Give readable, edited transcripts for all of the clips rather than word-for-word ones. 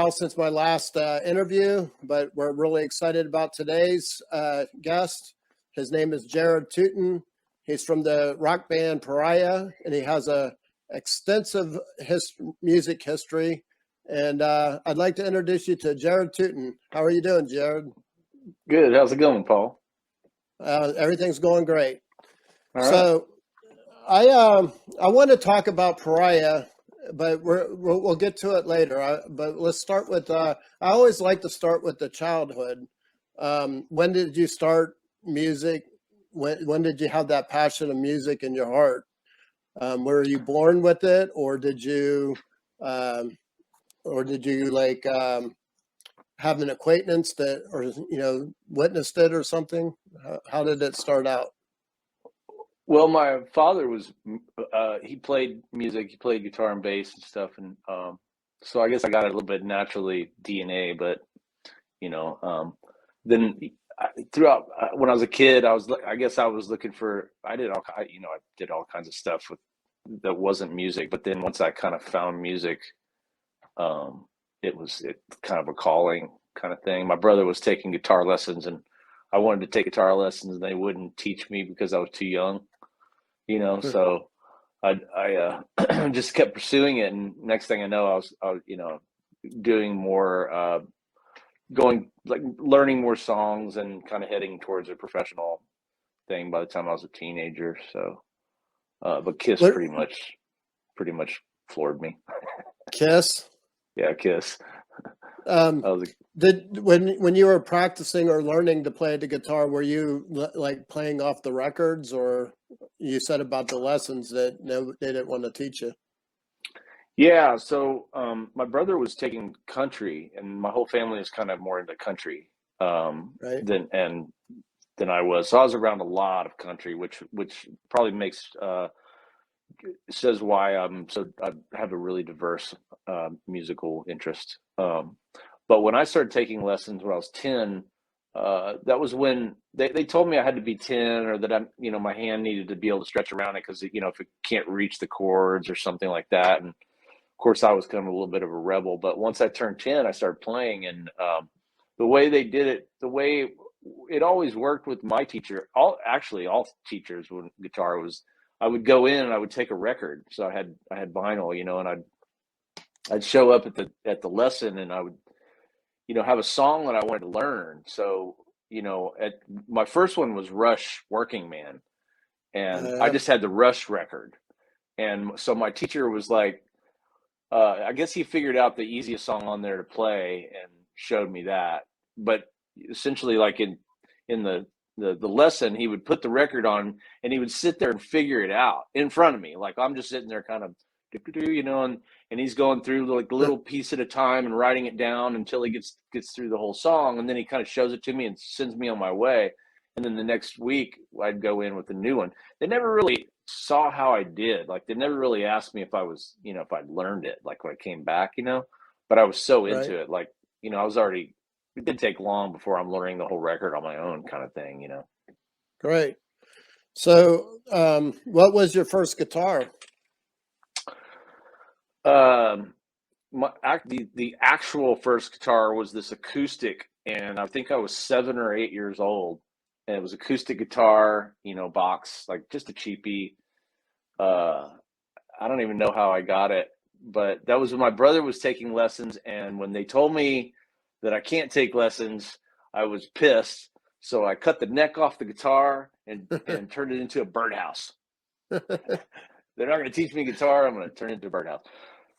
while since my last interview, but we're really excited about today's guest. His name is Jared Tuten. He's from the rock band Pariah, and he has a extensive music history. And I'd like to introduce you to Jared Tuten. How are you doing, Jared? Good. How's it going, Paul? Everything's going great. All right. So I want to talk about Pariah, but we'll get to it later. But let's start with, I always like to start with the childhood. When did you start music? When did you have that passion of music in your heart? Were you born with it, or did you like have an acquaintance that, or witnessed it or something? How did it start out? Well, my father was he played music. He played guitar and bass and stuff, and so I guess I got it a little bit naturally DNA. But then throughout when I was a kid, I was looking for. I did all kinds of stuff that wasn't music. But then once I kind of found music, it was kind of a calling kind of thing. My brother was taking guitar lessons, and I wanted to take guitar lessons, and they wouldn't teach me because I was too young. So I just kept pursuing it, and next thing I know, I was doing more, learning more songs, and kind of heading towards a professional thing by the time I was a teenager. So, but Kiss pretty much floored me. Kiss? Yeah, Kiss. When you were practicing or learning to play the guitar, were you like playing off the records, or you said about the lessons that they didn't want to teach you? Yeah, so my brother was taking country, and my whole family is kind of more into country right. than I was. So I was around a lot of country, which probably says why I have a really diverse musical interest. But when I started taking lessons when I was 10, that was when they told me I had to be 10, or that my hand needed to be able to stretch around it because, if it can't reach the chords or something like that. And of course I was kind of a little bit of a rebel, but once I turned 10, I started playing, and the way they did it, the way it always worked with my teacher, all teachers when guitar was, I would go in and I would take a record. So I had vinyl, and I'd show up at the lesson, and I would, have a song that I wanted to learn. So, my first one was Rush, Working Man. And I just had the Rush record. And so my teacher was like, I guess he figured out the easiest song on there to play and showed me that. But essentially, like in the lesson, he would put the record on, and he would sit there and figure it out in front of me. Like I'm just sitting there kind of, and he's going through like a little piece at a time and writing it down until he gets through the whole song. And then he kind of shows it to me and sends me on my way. And then the next week I'd go in with a new one. They never really saw how I did. Like they never really asked me if I was, if I'd learned it, like when I came back, but I was so into it. Like, I was already, it didn't take long before I'm learning the whole record on my own kind of thing, Great. So, what was your first guitar? The actual first guitar was this acoustic, and I think I was 7 or 8 years old, and it was acoustic guitar, box, like just a cheapie. I don't even know how I got it, but that was when my brother was taking lessons, and when they told me that I can't take lessons, I was pissed. So I cut the neck off the guitar and turned it into a birdhouse. They're not going to teach me guitar. I'm going to turn it into a birdhouse.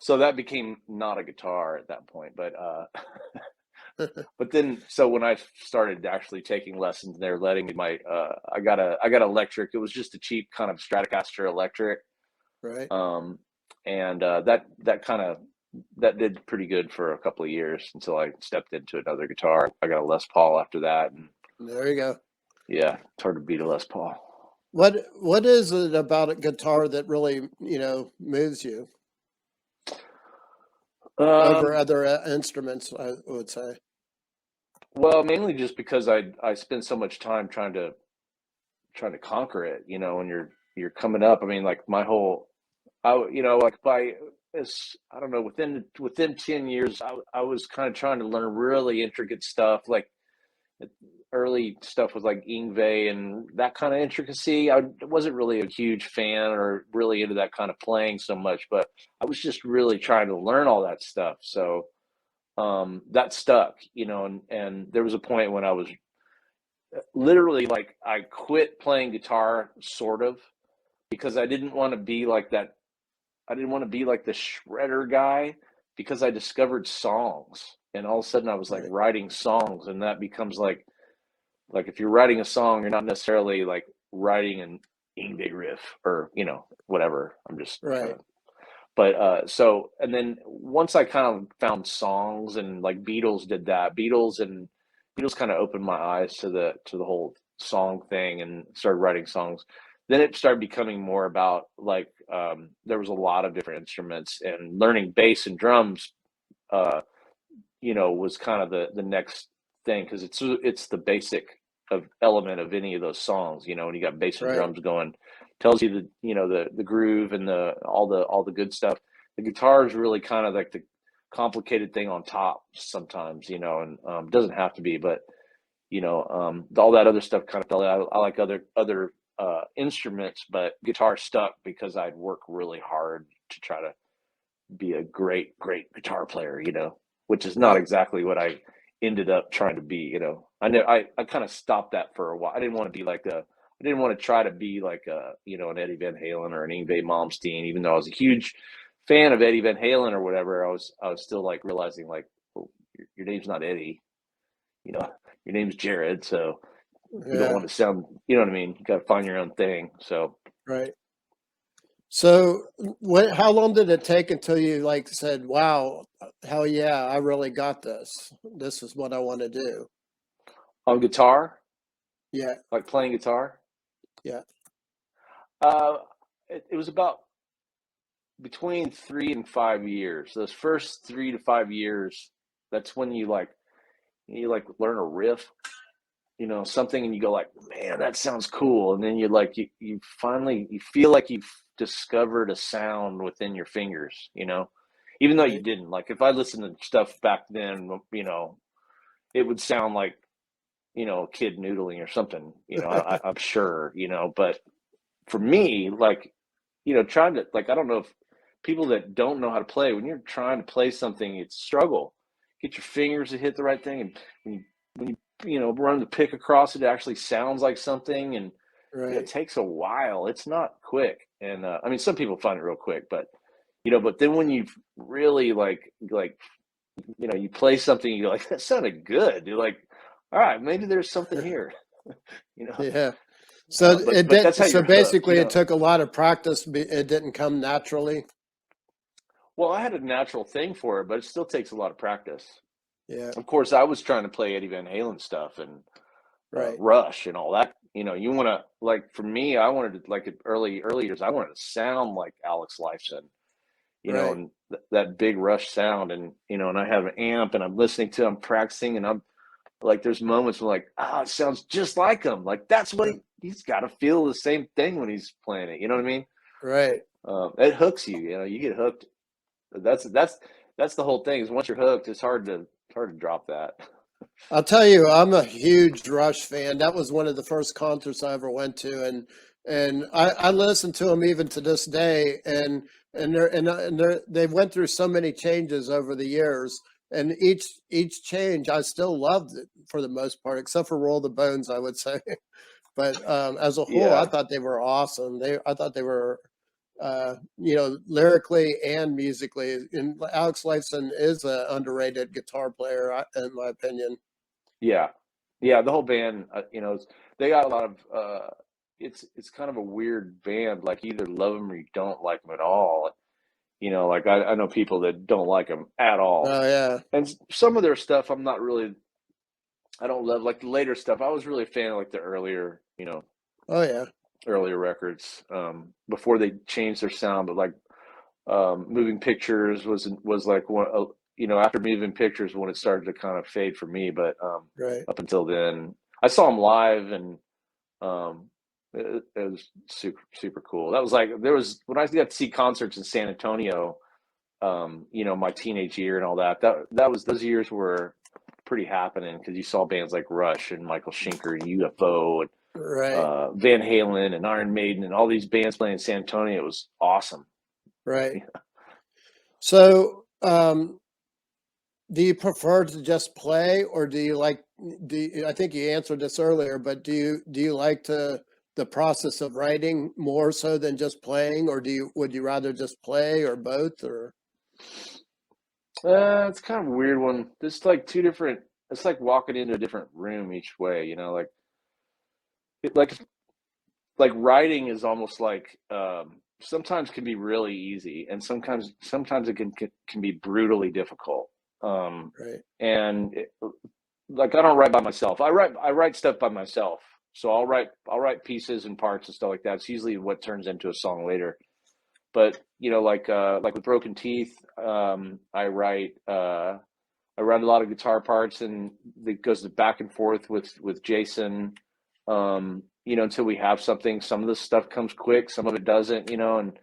So that became not a guitar at that point. But but then, so when I started actually taking lessons, they're letting me I got electric. It was just a cheap kind of Stratocaster electric. Right. And that did pretty good for a couple of years until I stepped into another guitar. I got a Les Paul after that. And there you go. Yeah, it's hard to beat a Les Paul. What is it about a guitar that really, moves you over other instruments, I would say? Well, mainly just because I spend so much time trying to conquer it, when you're coming up. I mean, like my whole, like I don't know, within 10 years, I was kind of trying to learn really intricate stuff, like early stuff with like Ingve and that kind of intricacy. I wasn't really a huge fan or really into that kind of playing so much, but I was just really trying to learn all that stuff. So that stuck, and there was a point when I was literally like I quit playing guitar sort of because I didn't want to be like that. I didn't want to be like the shredder guy because I discovered songs and all of a sudden I was like Right. writing songs, and that becomes like if you're writing a song, you're not necessarily like writing an Ingve riff or whatever. I'm just trying Right. to. But so and then once I kind of found songs and like Beatles did that, Beatles kind of opened my eyes to the whole song thing and started writing songs. Then it started becoming more about like there was a lot of different instruments, and learning bass and drums uh, was kind of the next thing because it's the basic of element of any of those songs. When you got bass and Right. drums going, tells you the groove and all the good stuff. The guitar is really kind of like the complicated thing on top sometimes, and doesn't have to be, but all that other stuff kind of fell out. I like other instruments, but guitar stuck because I'd work really hard to try to be a great guitar player, which is not Right. exactly what I ended up trying to be. I kind of stopped that for a while. I didn't want to be I didn't want to try to be like an Eddie Van Halen or an Yngwie Malmsteen, even though I was a huge fan of Eddie Van Halen or whatever. I was still like realizing like, well, your name's not Eddie, you know, your name's Jared, so you don't Yeah. want to sound, you know what I mean? You got to find your own thing. So Right. So how long did it take until you like said, wow, hell yeah, I really got this. This is what I want to do. on guitar, Yeah. like playing guitar, Yeah. uh, it was about between 3 and 5 years. Those first 3 to 5 years, that's when you learn a riff, something, and you go like, man, that sounds cool. And then you finally you feel like you've discovered a sound within your fingers, even though you Right. didn't. Like if I listened to stuff back then, it would sound like, a kid noodling or something, I'm sure, but for me, like, trying to like I don't know if people that don't know how to play, when you're trying to play something, it's a struggle. Get your fingers to hit the right thing, and when you run the pick across it, it actually sounds like something, and it Right. takes a while. It's not quick, and I mean, some people find it real quick, but but then when you really you play something, you're like, that sounded good. You're like, all right, maybe there's something here, you know. Yeah. So it But that's did. how So you're hooked, basically, it took a lot of practice. It didn't come naturally. Well, I had a natural thing for it, but it still takes a lot of practice. Yeah. Of course, I was trying to play Eddie Van Halen stuff and Right. Rush and all that. You want to like for me, I wanted to like at early years, I wanted to sound like Alex Lifeson, Right. and that big Rush sound, and and I have an amp and I'm listening to, I'm practicing, and I'm like, there's moments where like, it sounds just like him. Like that's what he's got to feel the same thing when he's playing it. You know what I mean? Right. It hooks you. You get hooked. That's the whole thing. Is once you're hooked, it's hard to drop that. I'll tell you, I'm a huge Rush fan. That was one of the first concerts I ever went to, and I listen to them even to this day. They went through so many changes over the years, and each change I still loved it for the most part, except for Roll the Bones, I would say. But as a whole, I Yeah, thought they were awesome. I thought they were lyrically and musically. And Alex Lifeson is an underrated guitar player, in my opinion. yeah, yeah. The whole band, they got a lot of. It's kind of a weird band. Like you either love them or you don't like them at all. Like I know people that don't like them at all, Oh yeah. and some of their stuff I'm not really. I don't love like the later stuff. I was really a fan of like the Oh yeah. earlier records before they changed their sound. But like moving pictures was like one, after moving pictures when it started to kind of fade for me. But Right. up until then, I saw them live, and it was super super cool. That was like there was when I got to see concerts in San Antonio. my teenage year and all that. That was those years were pretty happening because you saw bands like Rush and Michael Schenker and UFO and Right. Van Halen and Iron Maiden and all these bands playing in San Antonio. It was awesome. Right. So, do you prefer to just play, or do you like? I think you answered this earlier, but do you like the process of writing more so than just playing, or would you rather just play, or both, or? It's kind of a weird one. There's like two different. It's like walking into a different room each way. Like it, like writing is almost like sometimes can be really easy, and sometimes it can be brutally difficult. Right. And like I don't write by myself. I write stuff by myself. So I'll write pieces and parts and stuff like that. It's usually what turns into a song later. But like with Broken Teeth, I write a lot of guitar parts, and it goes back and forth with Jason. Until we have something. Some of the stuff comes quick, some of it doesn't. And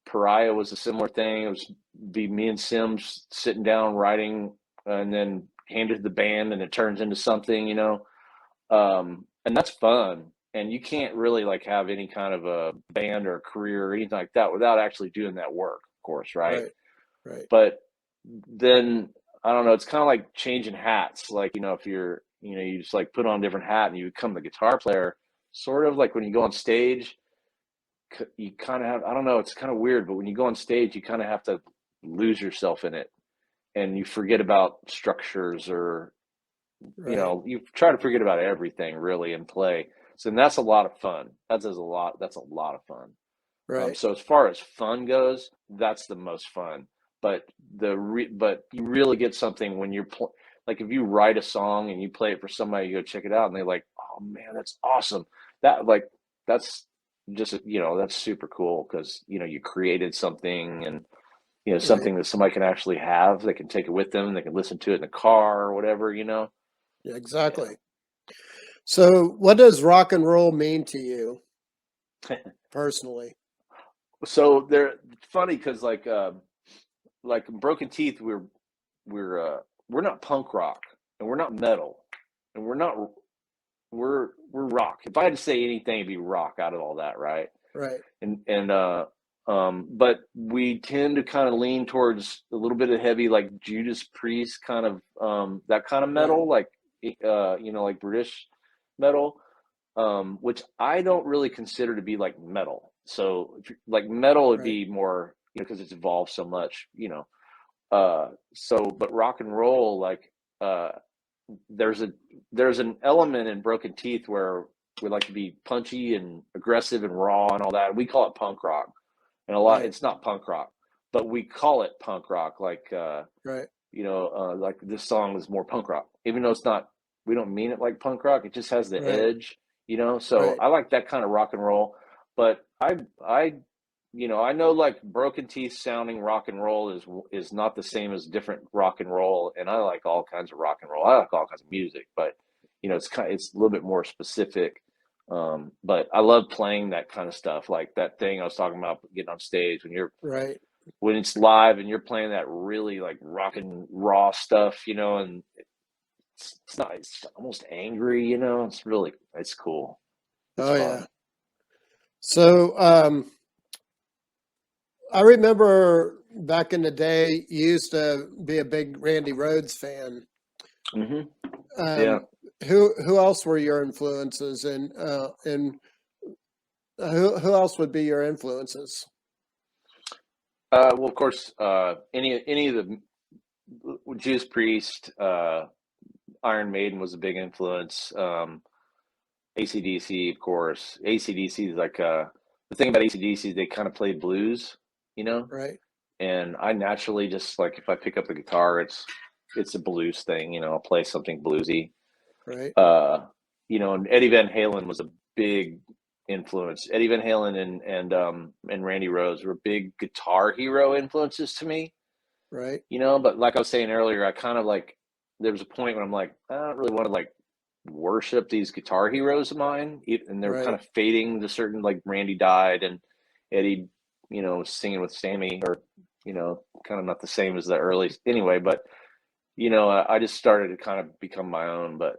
Pariah was a similar thing. It was be me and Sims sitting down writing, and then hand it to the band, and it turns into something. And that's fun. And you can't really like have any kind of a band or a career or anything like that without actually doing that work, of course, right? Right. Right. But then I don't know, it's kind of like changing hats. Like, if you just like put on a different hat and you become the guitar player, sort of like when you go on stage, you kind of have, I don't know, it's kind of weird, but when you go on stage, you kind of have to lose yourself in it, and you forget about structures, or Right. you try to forget about everything really and play. So and that's a lot of fun. That's a lot of fun. Right. So as far as fun goes, that's the most fun. But but you really get something when like if you write a song and you play it for somebody, you go check it out, and they're like, "Oh man, that's awesome!" That's just that's super cool because you created something, and Right. something that somebody can actually have. They can take it with them. They can listen to it in the car or whatever. Yeah, Yeah. exactly. So, what does rock and roll mean to you personally? So they're funny because like in Broken Teeth, we're not punk rock, and we're not metal, and we're rock. If I had to say anything, it'd be rock out of all that, right? Right. But we tend to kind of lean towards a little bit of heavy, like Judas Priest, kind of that kind of Right. metal, like like British metal, which I don't really consider to be like metal. So like metal would Right. be more, because it's evolved so much, but rock and roll, like there's a there's an element in Broken Teeth where we like to be punchy and aggressive and raw and all that. We call it punk rock, and Right. it's not punk rock, but we call it punk rock. Like Right. like this song is more punk rock, even though it's not. We don't mean it like punk rock. It just has the Right. edge. So Right. I like that kind of rock and roll. But I I know like Broken Teeth sounding rock and roll is not the same as different rock and roll, and I like all kinds of rock and roll. I like all kinds of music, but it's a little bit more specific. But I love playing that kind of stuff, like that thing I was talking about, getting on stage Right. when it's live and you're playing that really like rock and raw stuff, and it's almost angry, it's cool. It's Oh fun. yeah. So, I remember back in the day, you used to be a big Randy Rhoads fan. Hmm. Yeah. Um, who else were your influences, and who else would be your influences? Well, of course, any of the Judas Priest, Iron Maiden was a big influence. AC/DC, of course. AC/DC is like the thing about AC/DC is they kind of play blues, you know. Right. And I naturally just like if I pick up the guitar, it's a blues thing, I'll play something bluesy. Right. Uh, and Eddie Van Halen was a big influence. Eddie Van Halen and Randy Rhoads were big guitar hero influences to me. Right. But like I was saying earlier, I kind of like there was a point when I'm like, I don't really want to like worship these guitar heroes of mine, and they're kind Right. of fading to certain, like Randy died and Eddie, was singing with Sammy or kind of not the same as the early anyway, but I just started to kind of become my own, but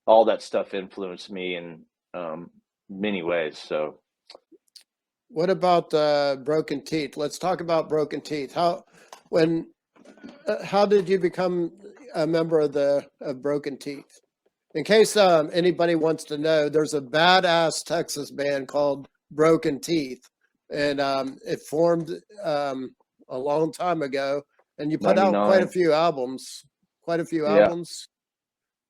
all that stuff influenced me in many ways. So What about Broken Teeth? Let's talk about Broken Teeth. How did you become a member of Broken Teeth? In case anybody wants to know, there's a badass Texas band called Broken Teeth, and it formed a long time ago. And you put out quite a 99. few albums,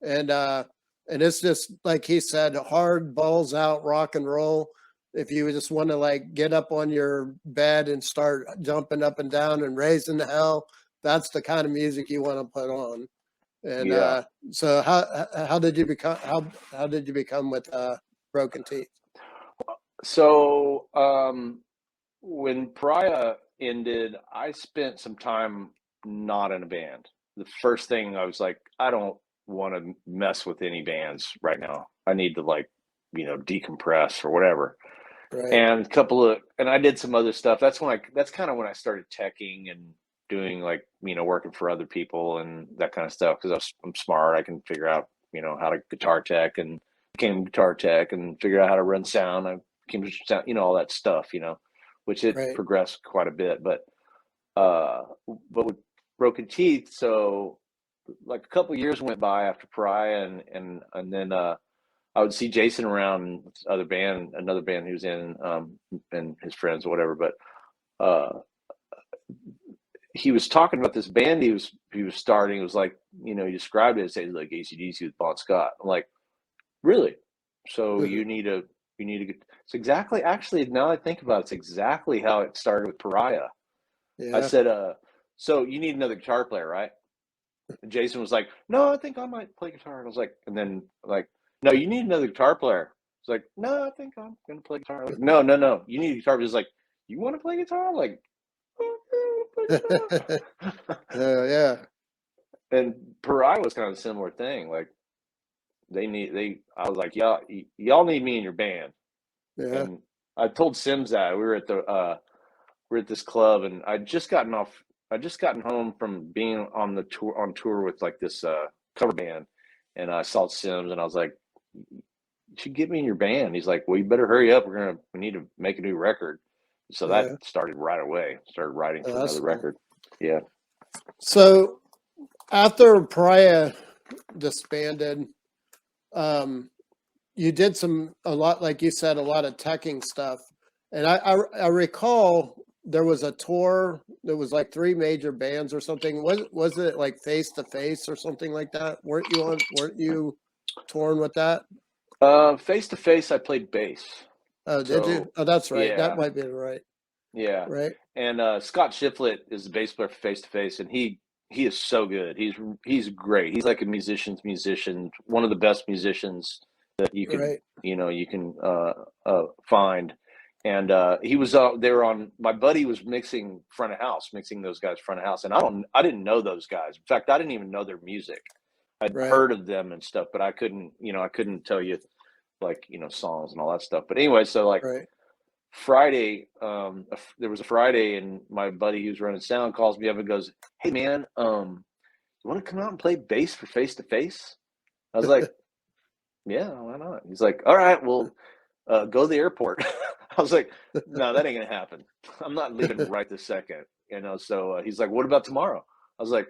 Yeah. and it's just like he said, hard balls out rock and roll. If you just want to like get up on your bed and start jumping up and down and raising hell, that's the kind of music you want to put on. And Yeah. so how did you become how did you become with Broken Teeth? So when Pariah ended, I spent some time not in a band. The first thing I was like, I don't want to mess with any bands right now. I need to like, decompress or whatever. Right. And I did some other stuff. That's kind of when I started teching and doing like, working for other people and that kind of stuff. Cause I'm smart. I can figure out, how to guitar tech, and became guitar tech and figure out how to run sound. I became sound, all that stuff, which it Right. progressed quite a bit, but with Broken Teeth. So like a couple of years went by after Pariah, and then, I would see Jason around another band he was in, and his friends or whatever. But he was talking about this band he was starting. It was like, he described it as like AC/DC with Bon Scott. I'm like, really? So you need to get. It's exactly. Actually, now I think about it, it's exactly how it started with Pariah. I Yeah. said, so you need another guitar player, right? And Jason was like, no, I think I might play guitar. And I was like, and then like, no, you need another guitar player. It's like, no, I think I'm gonna play guitar. Like, no, no, no, you need a guitar. He's like, you want to play guitar? I'm like, oh, yeah, I wanna play Yeah. guitar. And Pariah was kind of a similar thing. Like I was like, y'all need me in your band. Yeah. And I told Sims that we were at this club, and I just gotten home from being on tour with like this cover band, and I saw Sims, and I was like, you should get me in your band. He's like, well, you better hurry up. We need to make a new record. So that Yeah. started right away. Started writing for That's another cool. record. Yeah. So after Pariah disbanded, um, you did a lot, like you said, a lot of teching stuff. And I recall there was a tour. There was like three major bands or something. Was it like Face to Face or something like that? Weren't you touring with that? Face to Face, I played bass. Oh, did you? So Oh, that's right. That yeah, might be right. yeah. Right. And Scott Shiflett is the bass player for Face to Face, and he is so good. He's great. He's like a musician's musician, one of the best musicians that Right. you can find. And they were on. My buddy was mixing mixing those guys front of house, and I didn't know those guys. In fact, I didn't even know their music. I'd Right. heard of them and stuff, but I couldn't tell you like songs and all that stuff. But anyway, so like Right. Friday, there was a Friday, and my buddy who's running sound calls me up and goes, "Hey man, you want to come out and play bass for Face to Face?" I was like, "Yeah, why not?" He's like, "All right, well, go to the airport." I was like, "No, that ain't gonna happen. I'm not leaving right this second." So he's like, "What about tomorrow?" I was like,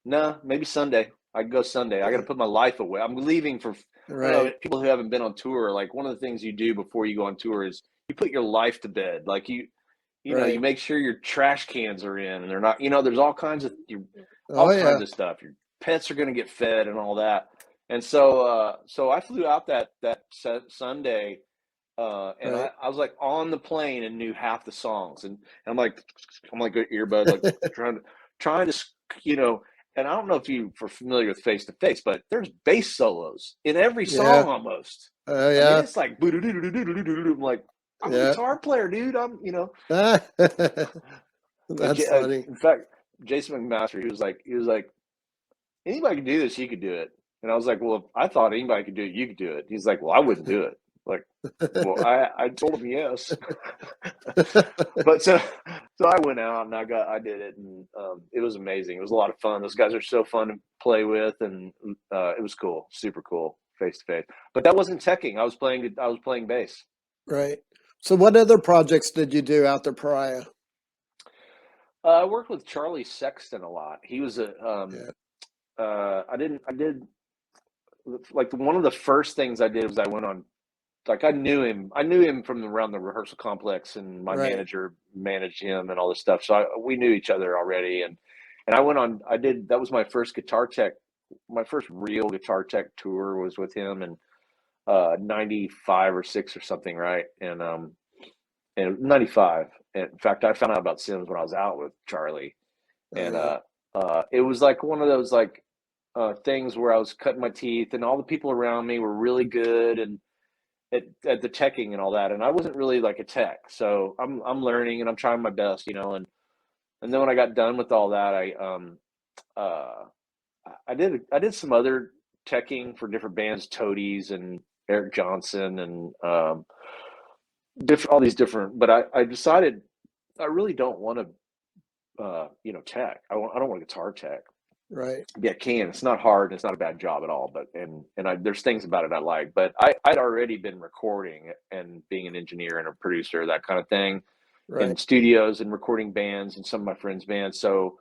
"No, maybe Sunday. I can go Sunday. I got to put my life away. I'm leaving for." I don't know. Right. People who haven't been on tour, like one of the things you do before you go on tour is you put your life to bed. Like you Right. make sure your trash cans are in and they're not. There's Oh all yeah. kinds of stuff. Your pets are going to get fed and all that. And so I flew out that Sunday, and Right. I was like on the plane and knew half the songs, and I'm like an earbud, like trying to, you know. And I don't know if you are familiar with Face to Face, but there's bass solos in every song Yeah. almost. Oh I mean, yeah. it's like I'm like, I'm a Yeah. guitar player, dude. That's funny. In fact, Jason McMaster, he was like, anybody can do this, you could do it. And I was like, well, if I thought anybody could do it, you could do it. He's like, well, I wouldn't do it. Like, well, I told him yes. But so I went out and I did it, and it was amazing. It was a lot of fun. Those guys are so fun to play with, and it was cool, super cool, face to face. But that wasn't teching. I was playing bass. Right. So what other projects did you do out there, Pariah? I worked with Charlie Sexton a lot. He was a Yeah. I did like one of the first things I did was I went on, like, I knew him from around the rehearsal complex, and my Right. manager managed him and all this stuff. So we knew each other already, and I went on. I did that was my first guitar tech, my first real guitar tech tour was with him in '95 or '6 or something, right? And '95. And in fact, I found out about Sims when I was out with Charlie, Oh, and yeah. it was like one of those like things where I was cutting my teeth, and all the people around me were really good and at the teching and all that, and I wasn't really like a tech, so I'm learning and I'm trying my best, and then when I got done with all that, uh I did some other teching for different bands, Toadies and Eric Johnson and different all these different, but I decided I really don't want to tech. I don't want a guitar tech. Right. Yeah, can. It's not hard. It's not a bad job at all. But there's things about it I like. But I'd already been recording and being an engineer and a producer, that kind of thing, Right. in studios and recording bands and some of my friends' bands. So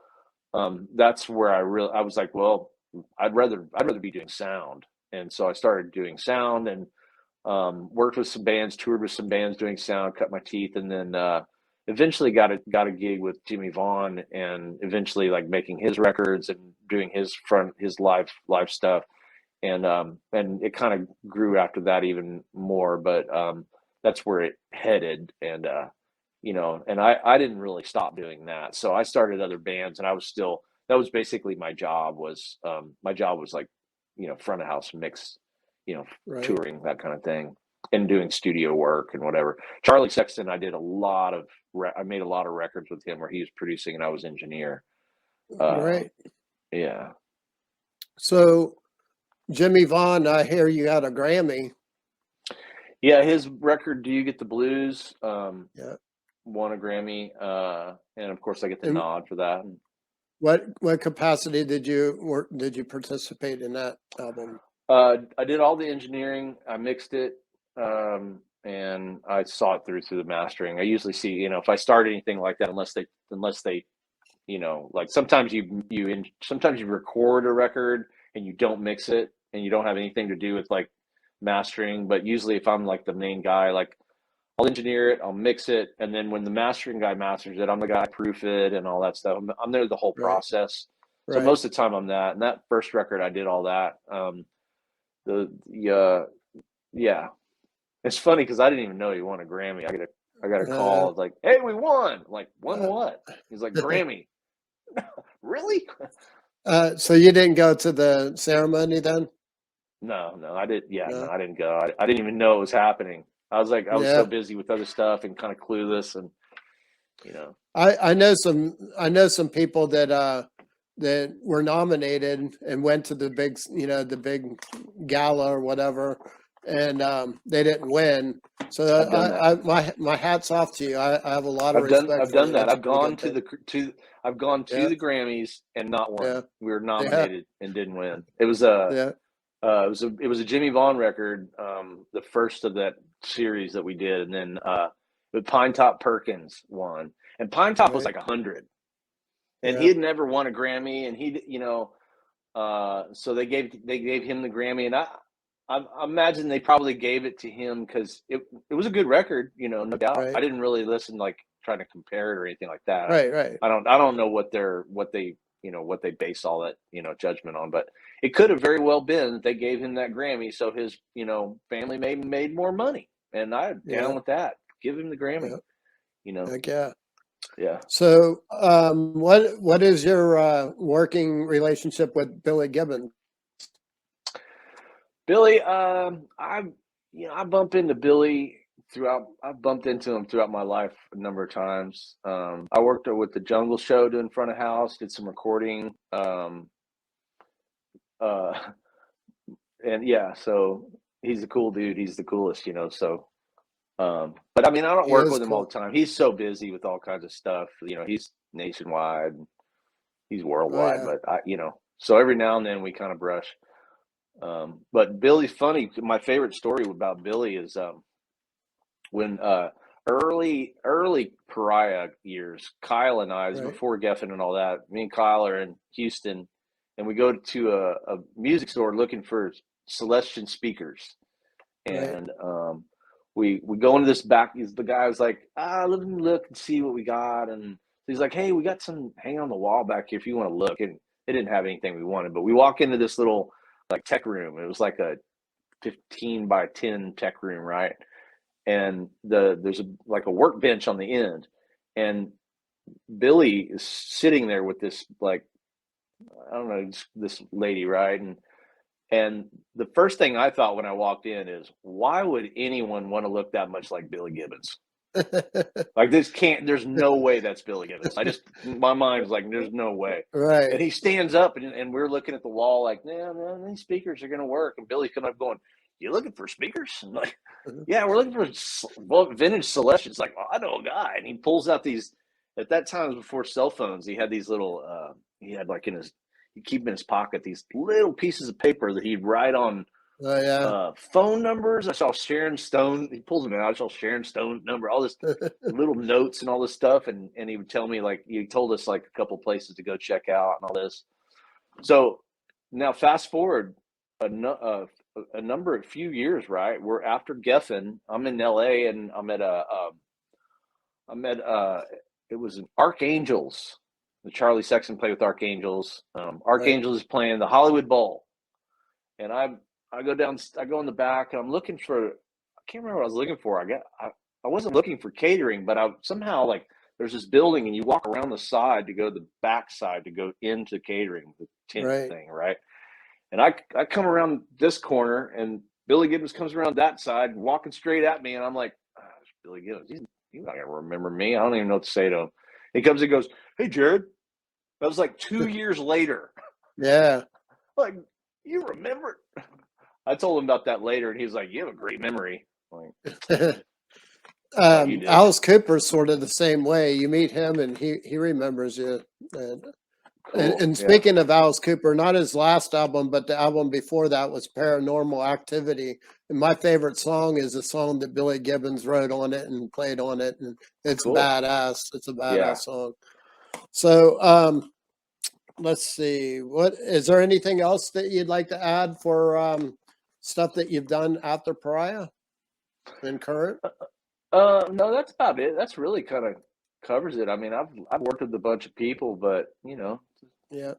that's where I was like, well, I'd rather be doing sound. And so I started doing sound and worked with some bands, toured with some bands doing sound, cut my teeth, and then eventually got a gig with Jimmie Vaughn, and eventually like making his records and doing his live stuff, and it kind of grew after that even more, but that's where it headed, and and I didn't really stop doing that, so I started other bands, and I was still that was basically my job was like front of house mix, Right. touring, that kind of thing, and doing studio work and whatever. Charlie Sexton, I made a lot of records with him where he was producing and I was engineer. Uh, Right. yeah, So Jimmie Vaughn, I hear you got a Grammy. yeah. His record, "Do You Get the Blues," Yeah. won a Grammy, and of course I get the And nod for that. what capacity did you participate in that album? I did all the engineering. I mixed it, and I saw it through the mastering. I usually see, if I start anything like that, unless they like sometimes you record a record and you don't mix it and you don't have anything to do with like mastering. But usually, if I'm like the main guy, like I'll engineer it, I'll mix it, and then when the mastering guy masters it, I'm the guy proof it and all that stuff. I'm there the whole Right. process. So Right. most of the time I'm that. And that first record, I did all that. The Yeah, it's funny because I didn't even know he won a Grammy. I got a call. Uh, It's like, hey, we won. I'm like, won uh, what? He's like, Grammy. Really? so you didn't go to the ceremony then? No, no, I did. Yeah, no, No. I didn't go. I didn't even know it was happening. I was so Yeah. busy with other stuff and kind of clueless, and you know, I know some people that were nominated and went to the the big gala or whatever, and they didn't win. So I've done that. my hats off to you. I have a lot of respect I've for done you. that. That's a pretty good thing. I've gone to Yeah. the Grammys and not won. Yeah. We were Yeah. nominated and didn't win. It was a Jimmie Vaughn record, the first of that series that we did, and then but Pine Top Perkins won, and Pine Top was Right. like 100, and he Yeah. had never won a Grammy, and so they gave him the Grammy, and I imagine they probably gave it to him because it was a good record, no doubt. I Right. didn't really listen, like trying to compare it or anything like that. Right. Right. I don't know what they base all that judgment on, but it could have very well been that they gave him that Grammy so his family made more money, and I'm down Yeah. with that. Give him the Grammy, Yeah. you know. Heck yeah. Yeah. So, what is your working relationship with Billy Gibbons? Billy, I bump into Billy I've bumped into him throughout my life a number of times. I worked with the Jungle Show doing front of house, did some recording, uh, and yeah, so he's a cool dude. He's the coolest, so. But I mean, I don't He work is with him all cool. the time. He's so busy with all kinds of stuff. He's nationwide, he's Oh worldwide. yeah. But so every now and then we kind of brush. But Billy's funny. My favorite story about Billy is when early Pariah years, Kyle and I, it was Right. before Geffen and all that. Me and Kyle are in Houston, and we go to a music store looking for Celestian speakers, Right. and we go into this back. The guy was like, let me look and see what we got, and he's like, hey, we got some hanging on the wall back here if you want to look. And it didn't have anything we wanted, but we walk into this little like tech room. It was like a 15 by 10 tech room, right? And there's like a workbench on the end, and Billy is sitting there with this, like, I don't know, this lady, right? And the first thing I thought when I walked in is, why would anyone want to look that much like Billy Gibbons? Like, there's no way that's Billy Gibbons. My mind was like, there's no way. And Right. he stands up, and we're looking at the wall like, no, these speakers are going to work. And Billy's coming up going, you looking for speakers? I'm like, yeah, we're looking for vintage Celestion. It's like, well, I know a guy. And he pulls out these, at that time, it was before cell phones. He had these little, he had like he'd keep in his pocket these little pieces of paper that he'd write on Oh yeah. phone numbers. I saw Sharon Stone. He pulls them out. I saw Sharon Stone's number, all this little notes and all this stuff. And he would tell me, like, he told us like a couple places to go check out and all this. So now fast forward a few years, right? We're after Geffen. I'm in LA, and it was an Archangels. The Charlie Sexton played with Archangels. Right. Archangels is playing the Hollywood Bowl. And I go in the back, and I'm looking for, I can't remember what I was looking for. I wasn't looking for catering, but I somehow, like, there's this building, and you walk around the side to go to the back side to go into catering, the tent Right. thing, right? And I come around this corner, and Billy Gibbons comes around that side, walking straight at me, and I'm like, it's Billy Gibbons. He's not gonna remember me. I don't even know what to say to him. He comes and goes, hey, Jared. That was like 2 years later. Yeah. Like, you remember? I told him about that later, and he was like, you have a great memory. Like, oh, you did. Alice Cooper's sort of the same way. You meet him, and he remembers you. And, Cool. and speaking of Alice Cooper, not his last album, but the album before that was Paranormal Activity. And my favorite song is a song that Billy Gibbons wrote on it and played on it, and it's Cool. badass. It's a badass song. So let's see. What is there anything else that you'd like to add for stuff that you've done after Pariah and current? No, that's about it. That's really kind of covers it. I mean, I've worked with a bunch of people, but Yeah.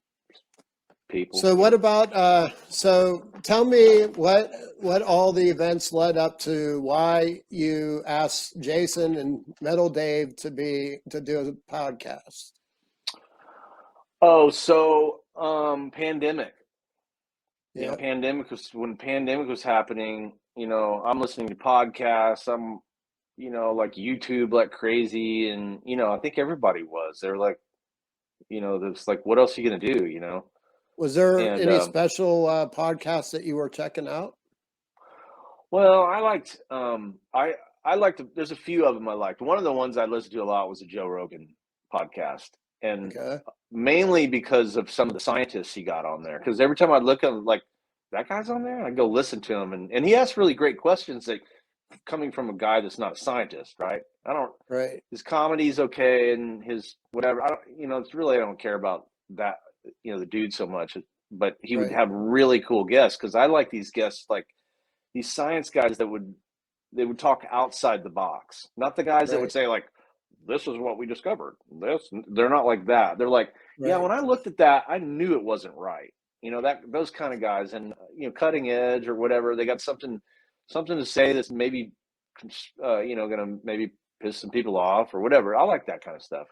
people. So what about so tell me what all the events led up to, why you asked Jason and Metal Dave to do a podcast. Oh, so pandemic. Yeah. When pandemic was happening, I'm listening to podcasts. I'm like YouTube like crazy, and I think everybody was. They're like, there's like, what else are you gonna do? Was there And any special podcasts that you were checking out? well, I liked there's a few of them I liked. One of the ones I listened to a lot was the Joe Rogan podcast, and Okay. mainly because of some of the scientists he got on there. Because every time I look at him, like, that guy's on there, I go listen to him, and he asks really great questions that coming from a guy that's not a scientist, right? Right. His comedy's okay, and his whatever. It's really, I don't care about that, the dude so much, but he would Right. have really cool guests, because I like these guests, like these science guys that would talk outside the box, not the guys that would Right. say like, this is what we discovered. They're not like that. They're like, yeah, Right. when I looked at that, I knew it wasn't right. That those kind of guys, and cutting edge or whatever. They got something to say that's maybe gonna maybe piss some people off or whatever. I like that kind of stuff.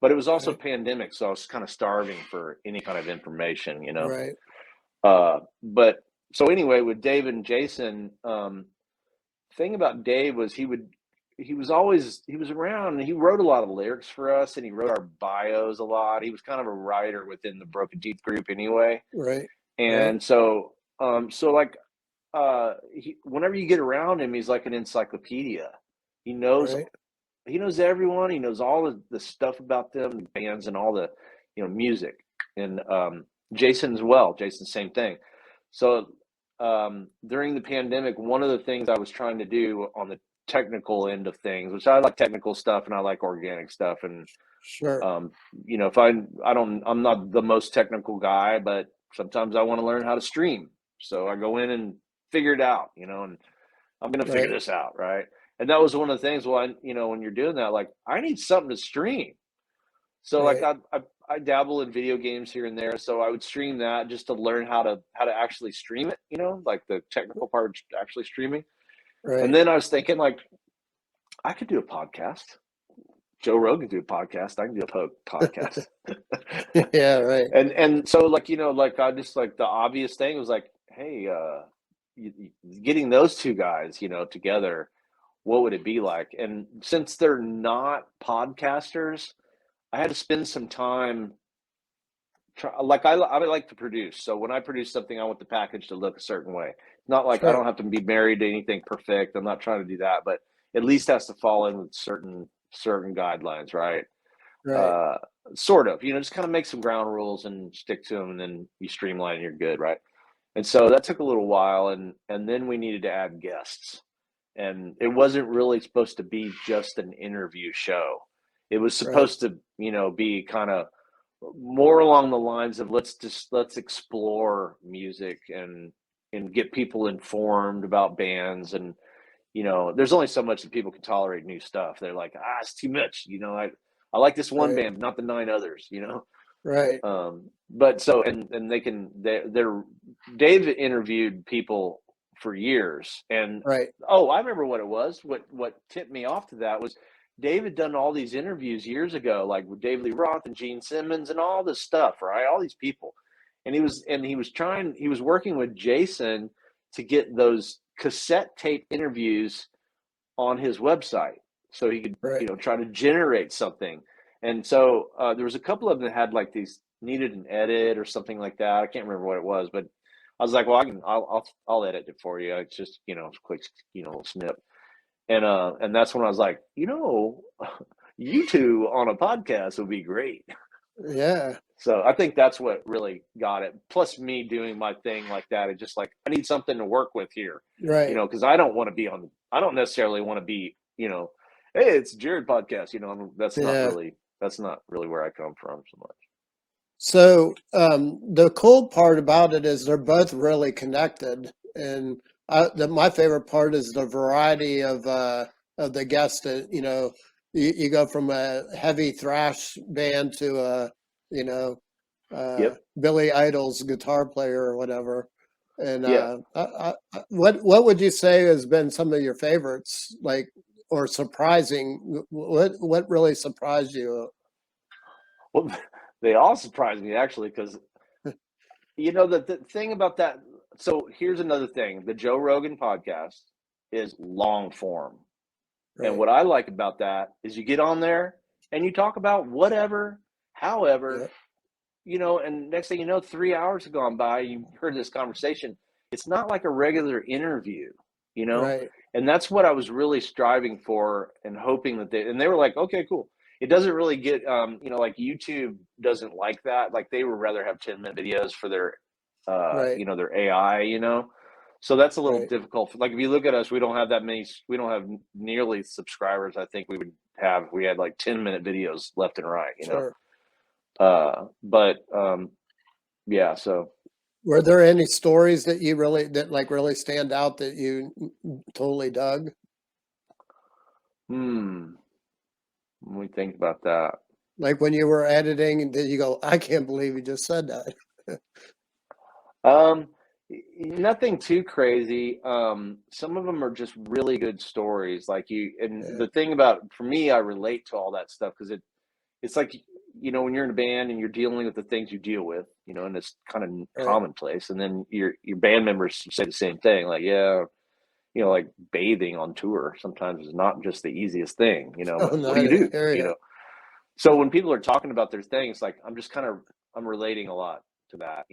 But it was also Right. pandemic, so I was kind of starving for any kind of information. Right. But so anyway, with Dave and Jason, thing about Dave was he was around, and he wrote a lot of lyrics for us, and he wrote our bios a lot. He was kind of a writer within the Broken Teeth group anyway. Right. Right. And so like whenever you get around him, he's like an encyclopedia. He knows Right. he knows everyone. He knows all the stuff about them, the bands, and all the music. And Jason as well. Jason, same thing. So during the pandemic, one of the things I was trying to do on the technical end of things, which I like technical stuff and I like organic stuff, and Sure. if I'm not the most technical guy, but sometimes I want to learn how to stream. So I go in and figure it out, and I'm going to figure Right. this out, right? And that was one of the things. Well, when you're doing that, like I need something to stream. So like Right. I dabble in video games here and there. So I would stream that just to learn how to actually stream it, like the technical part of actually streaming. And Right. then I was thinking like I could do a podcast. Joe Rogan do a podcast. I can do a podcast. Yeah. Right. And so like like I just like the obvious thing was like, hey, getting those two guys together, what would it be like? And since they're not podcasters, I had to spend some time. Like I like to produce, so when I produce something, I want the package to look a certain way. Not like I don't Sure. have to be married to anything perfect. I'm not trying to do that, but at least has to fall in with certain guidelines, right? Right. Uh, sort of, just kind of make some ground rules and stick to them, and then you streamline and you're good, right? And so that took a little while, and then we needed to add guests, and it wasn't really supposed to be just an interview show. It was Right. supposed to, be kind of more along the lines of let's explore music and get people informed about bands. And there's only so much that people can tolerate new stuff. They're like, it's too much. I like this one Right. band, not the nine others. Right. But so and they're Dave interviewed people for years, and Right. I remember what it was. What tipped me off to that was Dave had done all these interviews years ago, like with David Lee Roth and Gene Simmons and all this stuff, right? All these people, and he was working with Jason to get those cassette tape interviews on his website, so he could Right. try to generate something. And so there was a couple of them that had like these needed an edit or something like that. I can't remember what it was, but I was like, well, I'll edit it for you. It's just quick little snip. And that's when I was like, you two on a podcast would be great. Yeah. So I think that's what really got it. Plus me doing my thing like that. It's just like, I need something to work with here, Right. because I don't necessarily want to be, hey, it's Jared podcast. Yeah. That's not really where I come from so much. So the cool part about it is they're both really connected, and my favorite part is the variety of the guests. That you go from a heavy thrash band to a you know Yep. Billy Idol's guitar player or whatever. And Yeah. what would you say has been some of your favorites, like, or surprising? What really surprised you? Well, they all surprised me actually, because the thing about that. So here's another thing: the Joe Rogan podcast is long form. And Right. what I like about that is you get on there and you talk about whatever, however, Yeah. and next thing you know, 3 hours have gone by, you heard this conversation. It's not like a regular interview, you know? Right. And that's what I was really striving for and hoping that and they were like, okay, cool. It doesn't really get, like YouTube doesn't like that. Like they would rather have 10-minute videos for their, Right. their AI. So that's a little Right. difficult. Like if you look at us, we don't have that many. We don't have nearly subscribers. I think we would have. We had like 10-minute videos left and right. Sure. But yeah. So Were there any stories that really stand out that you totally dug? when we think about that, Like when you were editing, did you go, I can't believe you just said that? um, nothing too crazy. Some of them are just really good stories. Like and Yeah. the thing about for me, I relate to all that stuff because it's like when you're in a band and you're dealing with the things you deal with, and it's kind of Right. commonplace, and then your band members say the same thing, like, yeah, like bathing on tour sometimes is not just the easiest thing, Oh, but no, what do you I do, hear you. so when people are talking about their things, like I'm relating a lot to that,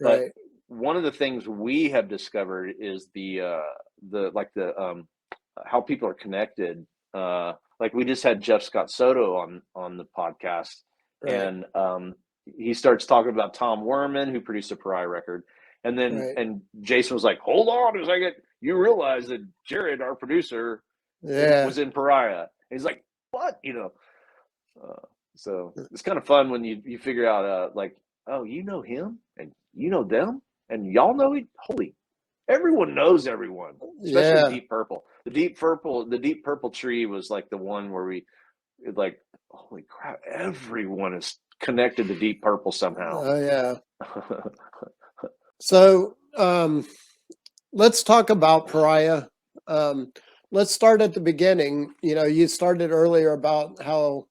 but Right. one of the things we have discovered is how people are connected. Like we just had Jeff Scott Soto on the podcast, Right. and he starts talking about Tom Werman, who produced a Pariah record, and then Right. and Jason was like, "Hold on a second, you realize that Jared, our producer, Yeah. was in Pariah?" And he's like, "What?" So it's kind of fun when you figure out like, oh, you know him and you know them and y'all know it. Holy, everyone knows everyone, especially Yeah. Deep Purple. The Deep Purple tree was like the one where like, holy crap, everyone is connected to Deep Purple somehow. Oh yeah. So let's talk about Pariah. Let's start at the beginning. You started earlier about how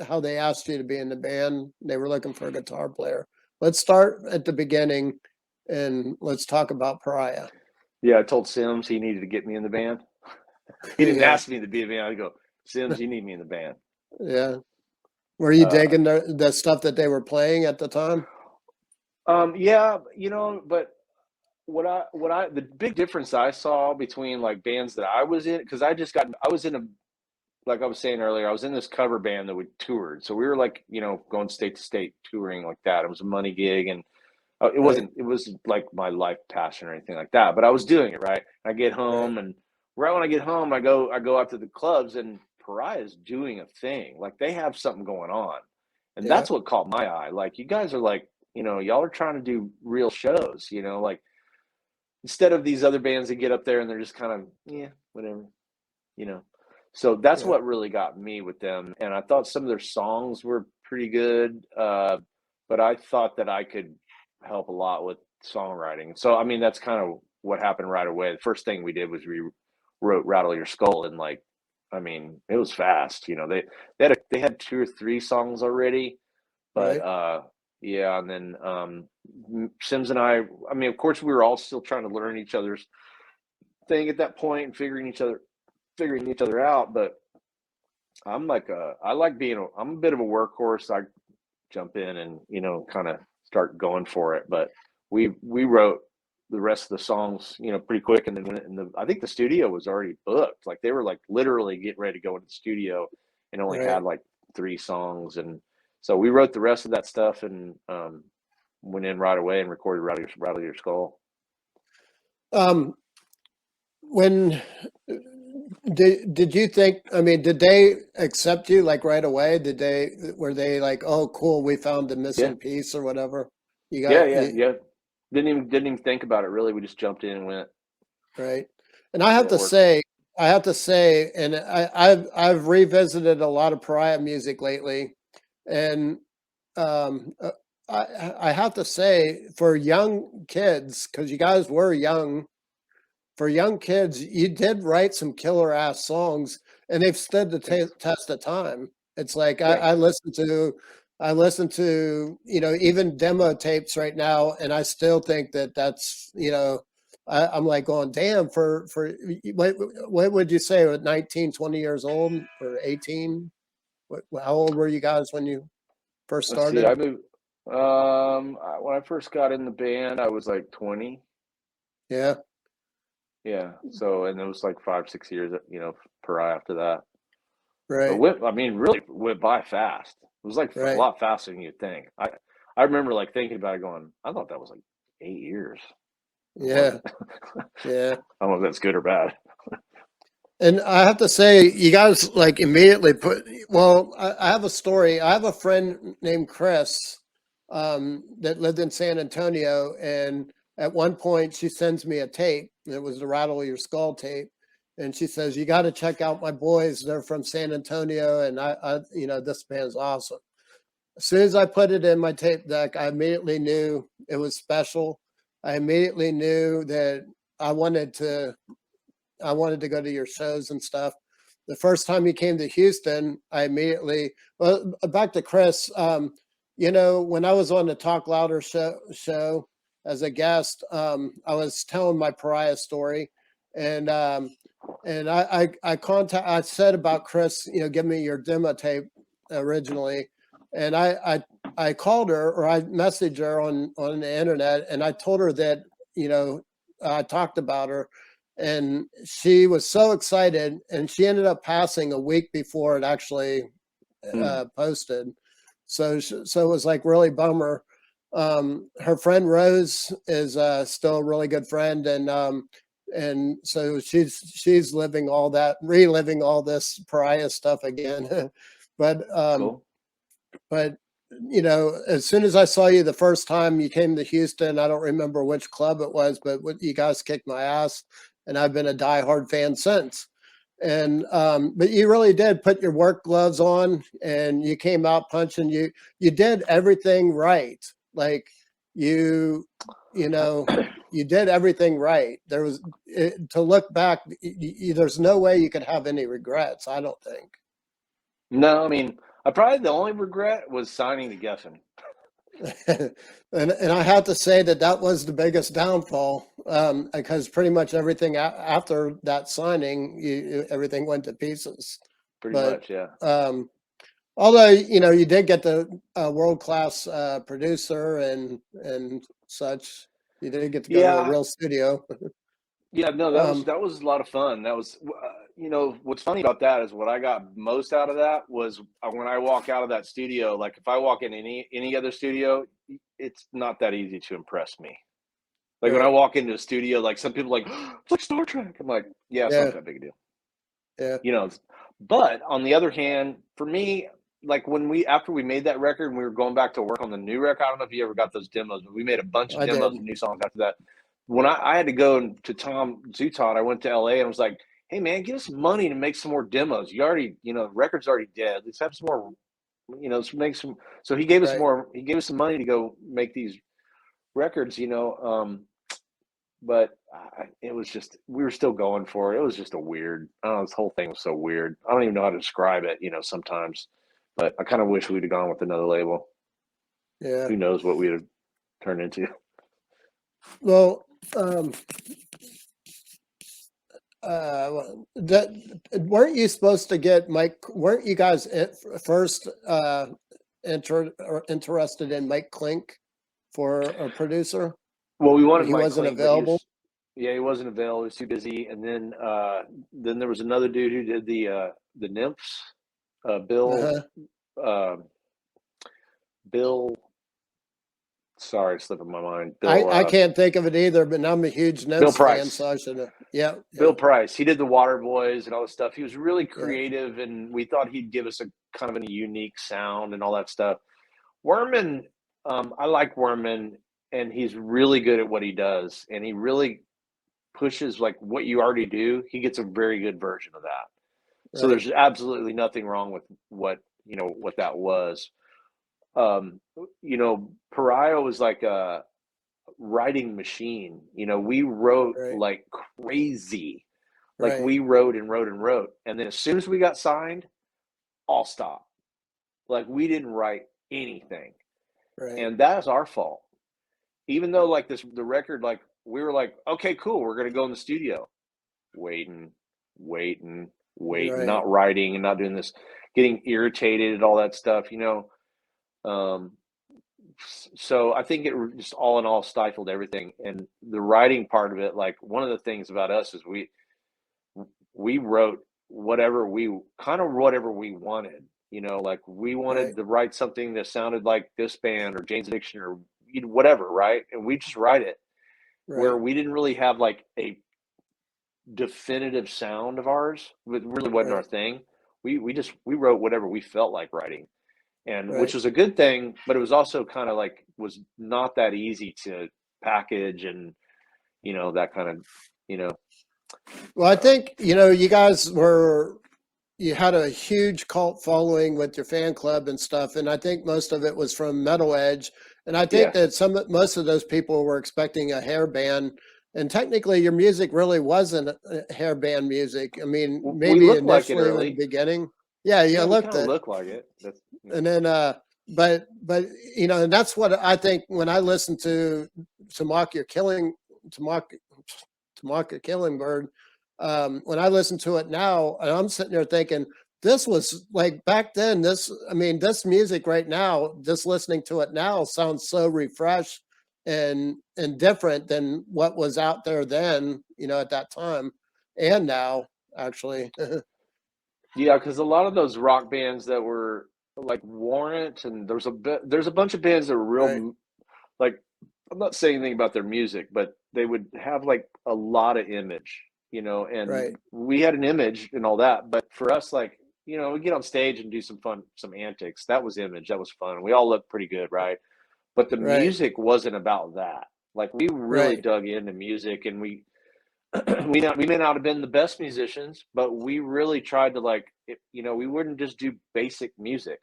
how they asked you to be in the band. They were looking for a guitar player. Let's start at the beginning and let's talk about Pariah. Yeah, I told Sims he needed to get me in the band. He didn't Yeah. ask me to be in the band. I go, Sims, you need me in the band. Yeah. Were you digging the stuff that they were playing at the time? Yeah, but the big difference I saw between like bands that I was in, because I was in like I was saying earlier, I was in this cover band that would toured. So we were like, going state to state touring like that. It was a money gig, and it wasn't like my life passion or anything like that, but I was doing it right. I get home, and right when I get home, I go out to the clubs, and Pariah is doing a thing. Like they have something going on, and Yeah. that's what caught my eye. Like you guys are like, y'all are trying to do real shows. Like instead of these other bands that get up there and they're just kind of whatever. So that's Yeah. what really got me with them. And I thought some of their songs were pretty good, but I thought that I could help a lot with songwriting. So I mean, that's kind of what happened right away. The first thing we did was we wrote "Rattle Your Skull," and like, I mean, it was fast. They had 2 or 3 songs already, but Right. yeah. And then Sims and I mean, of course, we were all still trying to learn each other's thing at that point and figuring each other out. But I'm like I'm a bit of a workhorse. I jump in and kind of start going for it. But we wrote the rest of the songs pretty quick, and then I think the studio was already booked. Like they were like literally getting ready to go into the studio and only Right. had like 3 songs, and so we wrote the rest of that stuff and went in right away and recorded "Rattle Your Skull." When did you think, I mean, did they accept you like right away? Were they like, oh, cool, we found the Yeah, missing piece or whatever? You yeah, got yeah, you, yeah. Didn't even think about it really. We just jumped in and went. right? And I have Yeah, it to worked. say, and I've revisited a lot of Pariah music lately, and um, uh, I have to say, for young kids, because you guys were young, for young kids, you did write some killer ass songs, and they've stood the Thanks. test of time. It's like Thanks. I listen to even demo tapes right now, and I still think that that's I'm like going, damn, for what would you say at 19, 20 years old or 18? How old were you guys when you first Let's see. I started? moved. When I first got in the band, I was like 20. Yeah, Yeah. So, and it was like 5, 6 years, per eye after that. But right, I mean, really went by fast. It was like a right. lot faster than you'd think. I remember like thinking about it, going, I thought that was like 8 years. It Yeah, wasn't. yeah. I don't know if that's good or bad. And I have to say, you guys like immediately well, I have a story. I have a friend named Chris that lived in San Antonio. And at one point, she sends me a tape. And it was the Rattle Your Skull tape. And she says, you got to check out my boys. They're from San Antonio. And this band's awesome. As soon as I put it in my tape deck, I immediately knew it was special. I immediately knew that I wanted to I wanted to go to your shows and stuff. The first time you came to Houston, back to Chris. When I was on the Talk Louder show as a guest, I was telling my Pariah story, and I said about Chris, give me your demo tape originally, and I called her or I messaged her on the internet, and I told her that, I talked about her, and she was so excited, and she ended up passing a week before it actually posted. So it was like really bummer. Her friend Rose is still a really good friend, and so she's reliving all this Pariah stuff again. but Cool. but as soon as I saw you the first time you came to Houston, I don't remember which club it was, but you guys kicked my ass, and I've been a diehard fan since. And but you really did put your work gloves on, and you came out punching. You did everything right. Like you you know you did everything right. To look back, there's no way you could have any regrets, I don't think. No, I mean, probably the only regret was signing to Geffen. And I have to say that was the biggest downfall, because pretty much everything after that signing, everything went to pieces. Pretty But much, yeah. although you did get the world-class producer and such, you did get to go to a Yeah, real studio. yeah. No, Um, that was a lot of fun. That was, what's funny about that is what I got most out of that was when I walk out of that studio. Like if I walk in any other studio, it's not that easy to impress me. Like when I right. walk into a studio, like some people are like, it's like Star Trek. I'm like, yeah, it's not Yeah. that big a deal. Yeah. But on the other hand, for me, like after we made that record and we were going back to work on the new record, I don't know if you ever got those demos, but we made a bunch of I did. demos and new songs after that. When I had to go to Tom Zutaut, I went to LA and was like, hey man, give us money to make some more demos. You already, the record's already dead. Let's have some more, let's make some. So he gave us Right. some money to go make these records, but it was just, we were still going for it. It was just a weird, I don't know, this whole thing was so weird. I don't even know how to describe it, sometimes, but I kind of wish we'd have gone with another label. Yeah. Who knows what we'd have turned into. Well, that weren't you supposed to get Mike? Weren't you guys first interested in Mike Klink for a producer? Well, we wanted He Mike wasn't Clink, but available. he wasn't available. He was too busy. And then there was another dude who did the Nymphs, Bill, Uh-huh. uh, Bill. Sorry, it's slipping my mind. Bill, I can't think of it either, but I'm a huge Bill Nymphs fan, Price. so I should have. Yeah, Bill Price. He did the Water Boys and all this stuff. He was really yeah, creative, and we thought he'd give us a kind of a unique sound and all that stuff. Worman, I like Worman, and he's really good at what he does, and he really pushes like what you already do. He gets a very good version of that. So right, there's absolutely nothing wrong with what that was. Um, Pariah was like a writing machine. We wrote right, like crazy. Like right, we wrote and wrote and wrote. And then as soon as we got signed, all stopped. Like we didn't write anything. right, And that's our fault. Even though like the record, like we were like, okay, cool, we're gonna go in the studio. Waiting, waiting, waiting, right, not writing and not doing this, getting irritated and all that stuff. Um, so I think it just all in all stifled everything. And the writing part of it, like one of the things about us is we wrote whatever we wanted. Like we right, wanted to write something that sounded like this band or Jane's Addiction or whatever, right? And we just write it where right, we didn't really have like a definitive sound of ours. It really wasn't our right, thing. We wrote whatever we felt like writing, and which right. was a good thing, but it was also kind of like was not that easy to package and that kind of you know Well, I um, think you had a huge cult following with your fan club and stuff, and I think most of it was from Metal Edge, and I think yes. that most of those people were expecting a hair band, and technically your music really wasn't hair band music. I mean, We maybe looked like it initially in the early. beginning, yeah, you Yeah, we looked kind of it, look like it. That's and then but and that's what I think when I listen to mock your killing to mock to mock a killing bird. When I listen to it now, and I'm sitting there thinking this was like back then. This music right now, just listening to it now, sounds so refreshed and different than what was out there then. At that time and now, actually. Yeah, because a lot of those rock bands that were like Warrant, and there's a bunch of bands that were Right, like, I'm not saying anything about their music, but they would have like a lot of image, and right, we had an image and all that. But for us, like, we get on stage and do some antics. That was image. That was fun. We all looked pretty good, right? But the right, music wasn't about that. Like, we really right, dug into music, and we may not have been the best musicians, but we really tried to, like, we wouldn't just do basic music.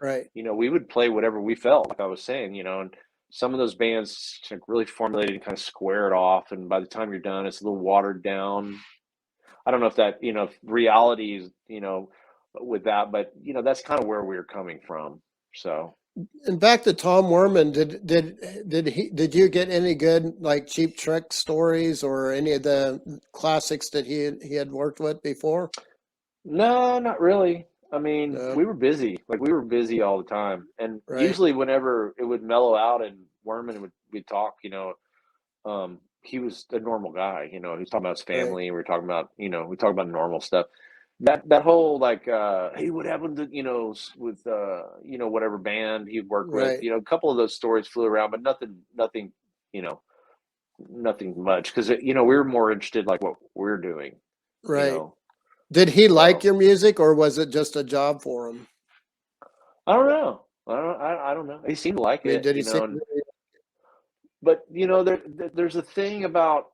right, We would play whatever we felt, like I was saying, and some of those bands like really formulated and kind of square it off, and by the time you're done, it's a little watered down. I don't know if that, if reality is, with that, but that's kind of where we were coming from. So and back to Tom Werman, did you get any good like Cheap Trick stories or any of the classics that he had worked with before? no, not really. I mean, No, we were busy. Like, we were busy all the time, and right, usually whenever it would mellow out and Werman we'd talk, he was a normal guy. He was talking about his right, family, and we were talking about, we talked about normal stuff. That whole, like, hey, what happened to, with, whatever band he worked with, right, a couple of those stories flew around, but nothing, you know, nothing much, because we were more interested like what we're doing, you right. know. Did he like So your music or was it just a job for him? I don't know. I don't know. He seemed to like I mean, it, did he say but there's a thing about,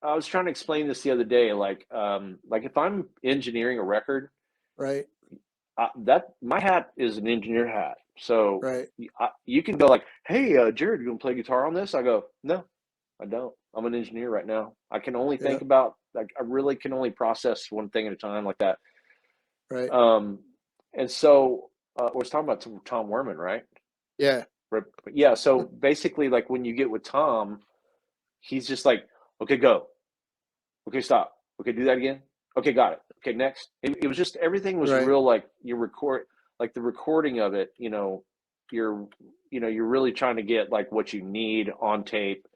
I was trying to explain this the other day, like if I'm engineering a record, right, that my hat is an engineer hat. So right, you can go like, "Hey, Jared, you gonna play guitar on this?" I go, "No, I don't. I'm an engineer right now. I can only yeah, think about, like, I really can only process one thing at a time, like that." right, Um, and so I was talking about Tom Werman, right? yeah, Right. Yeah. So basically, like, when you get with Tom, he's just like, "Okay, go. Okay, stop. Okay, do that again. Okay, got it. Okay, next." It was just, everything was right, real, like, you record, like the recording of it, you're you're really trying to get like what you need on tape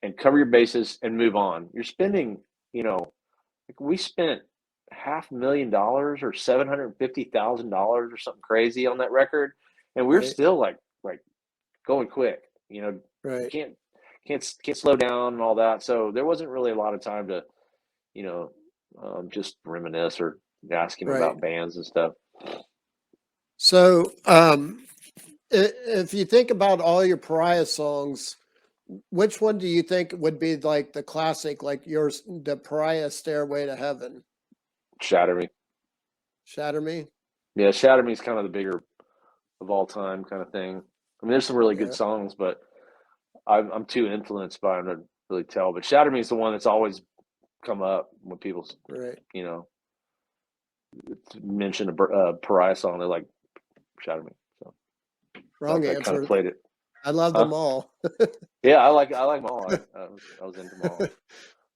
and cover your bases and move on. You're spending, like, we spent $500,000 or $750,000 or something crazy on that record, and we're right, still like going quick. You right, can't slow down and all that. So there wasn't really a lot of time to, you know, just reminisce or ask him right. about bands and stuff. So, if you think about all your Pariah songs, which one do you think would be like the classic, like yours, the Pariah Stairway to Heaven? Shatter Me. Shatter Me? Yeah, Shatter Me is kind of the bigger of all time kind of thing. I mean, there's some really good Yeah, songs, but I'm too influenced by them to really tell. But Shatter Me is the one that's always come up when people, right. you know, mention a Pariah song. They're like, Shatter Me. So Wrong I kind of answer. played it. I love Huh? them all. Yeah, I like them all. I was into them all.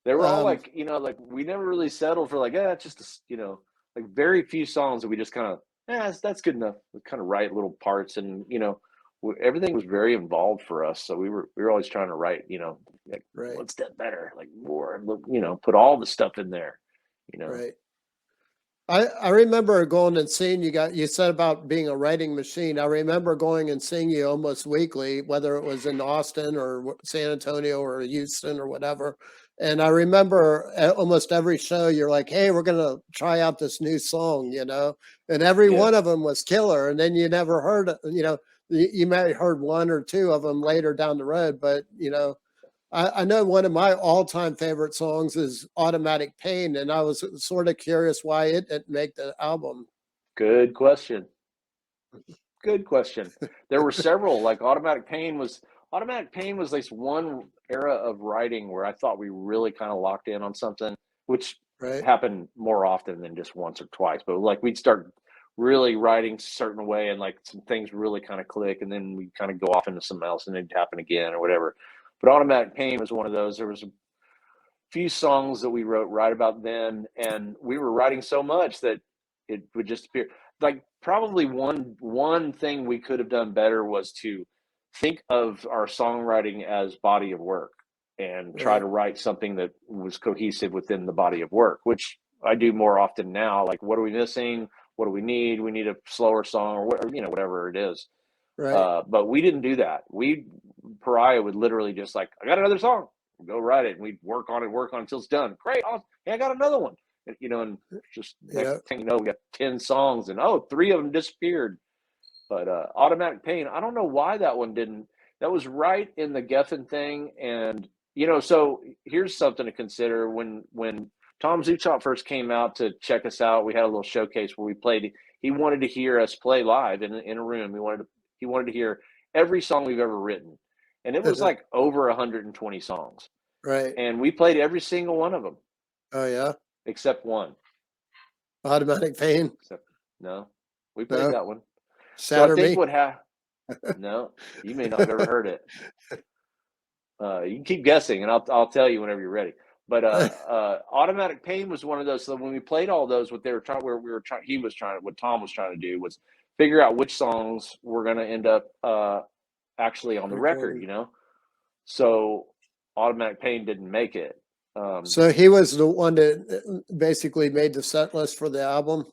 They were all um, like, like, we never really settled for like, it's just like, very few songs that we just kind of, that's good enough. We kind of write little parts, and everything was very involved for us. So we were always trying to write, like, right, one step better, like more, put all the stuff in there, you know. right. I remember going and seeing you said about being a writing machine. I remember going and seeing you almost weekly, whether it was in Austin or San Antonio or Houston or whatever. And I remember at almost every show, you're like, "Hey, we're gonna try out this new song," and every Yeah, one of them was killer. And then you never heard, you may have heard one or two of them later down the road, but I know one of my all-time favorite songs is "Automatic Pain," and I was sort of curious why it didn't make the album. good question. Good question. There were several, like Automatic Pain was at least one era of writing where I thought we really kind of locked in on something, which Right, happened more often than just once or twice. But like, we'd start really writing a certain way, and like some things really kind of click, and then we kind of go off into something else, and it'd happen again or whatever. But Automatic Pain was one of those. There was a few songs that we wrote right about then, and we were writing so much that it would just appear. Like probably one thing we could have done better was to think of our songwriting as body of work and try Right. to write something that was cohesive within the body of work, which I do more often now. Like, what are we missing? What do we need? We need a slower song, or what, whatever it is. Right. But we didn't do that. Pariah would literally just like, I got another song, go write it, and we'd work on it until it's done. Great, awesome. Hey, I got another one. And just next Yeah. thing you know, we got 10 songs, and 3 of them disappeared. But Automatic Pain, I don't know why that one didn't. That was right in the Geffen thing, and so here's something to consider. When Tom Zutaut first came out to check us out, we had a little showcase where we played. He wanted to hear us play live in a room. He wanted to hear every song we've ever written, and it was like over 120 songs, Right. and we played every single one of them Oh yeah. except one. Automatic Pain. Except no, we played No. that one. So I Shatter think Me. what happened. No, you may not have ever heard it. You can keep guessing, and I'll tell you whenever you're ready. But Automatic Pain was one of those. So when we played all those, what Tom was trying to do was figure out which songs were going to end up actually on the record. Recording. So Automatic Pain didn't make it. So he was the one that basically made the set list for the album.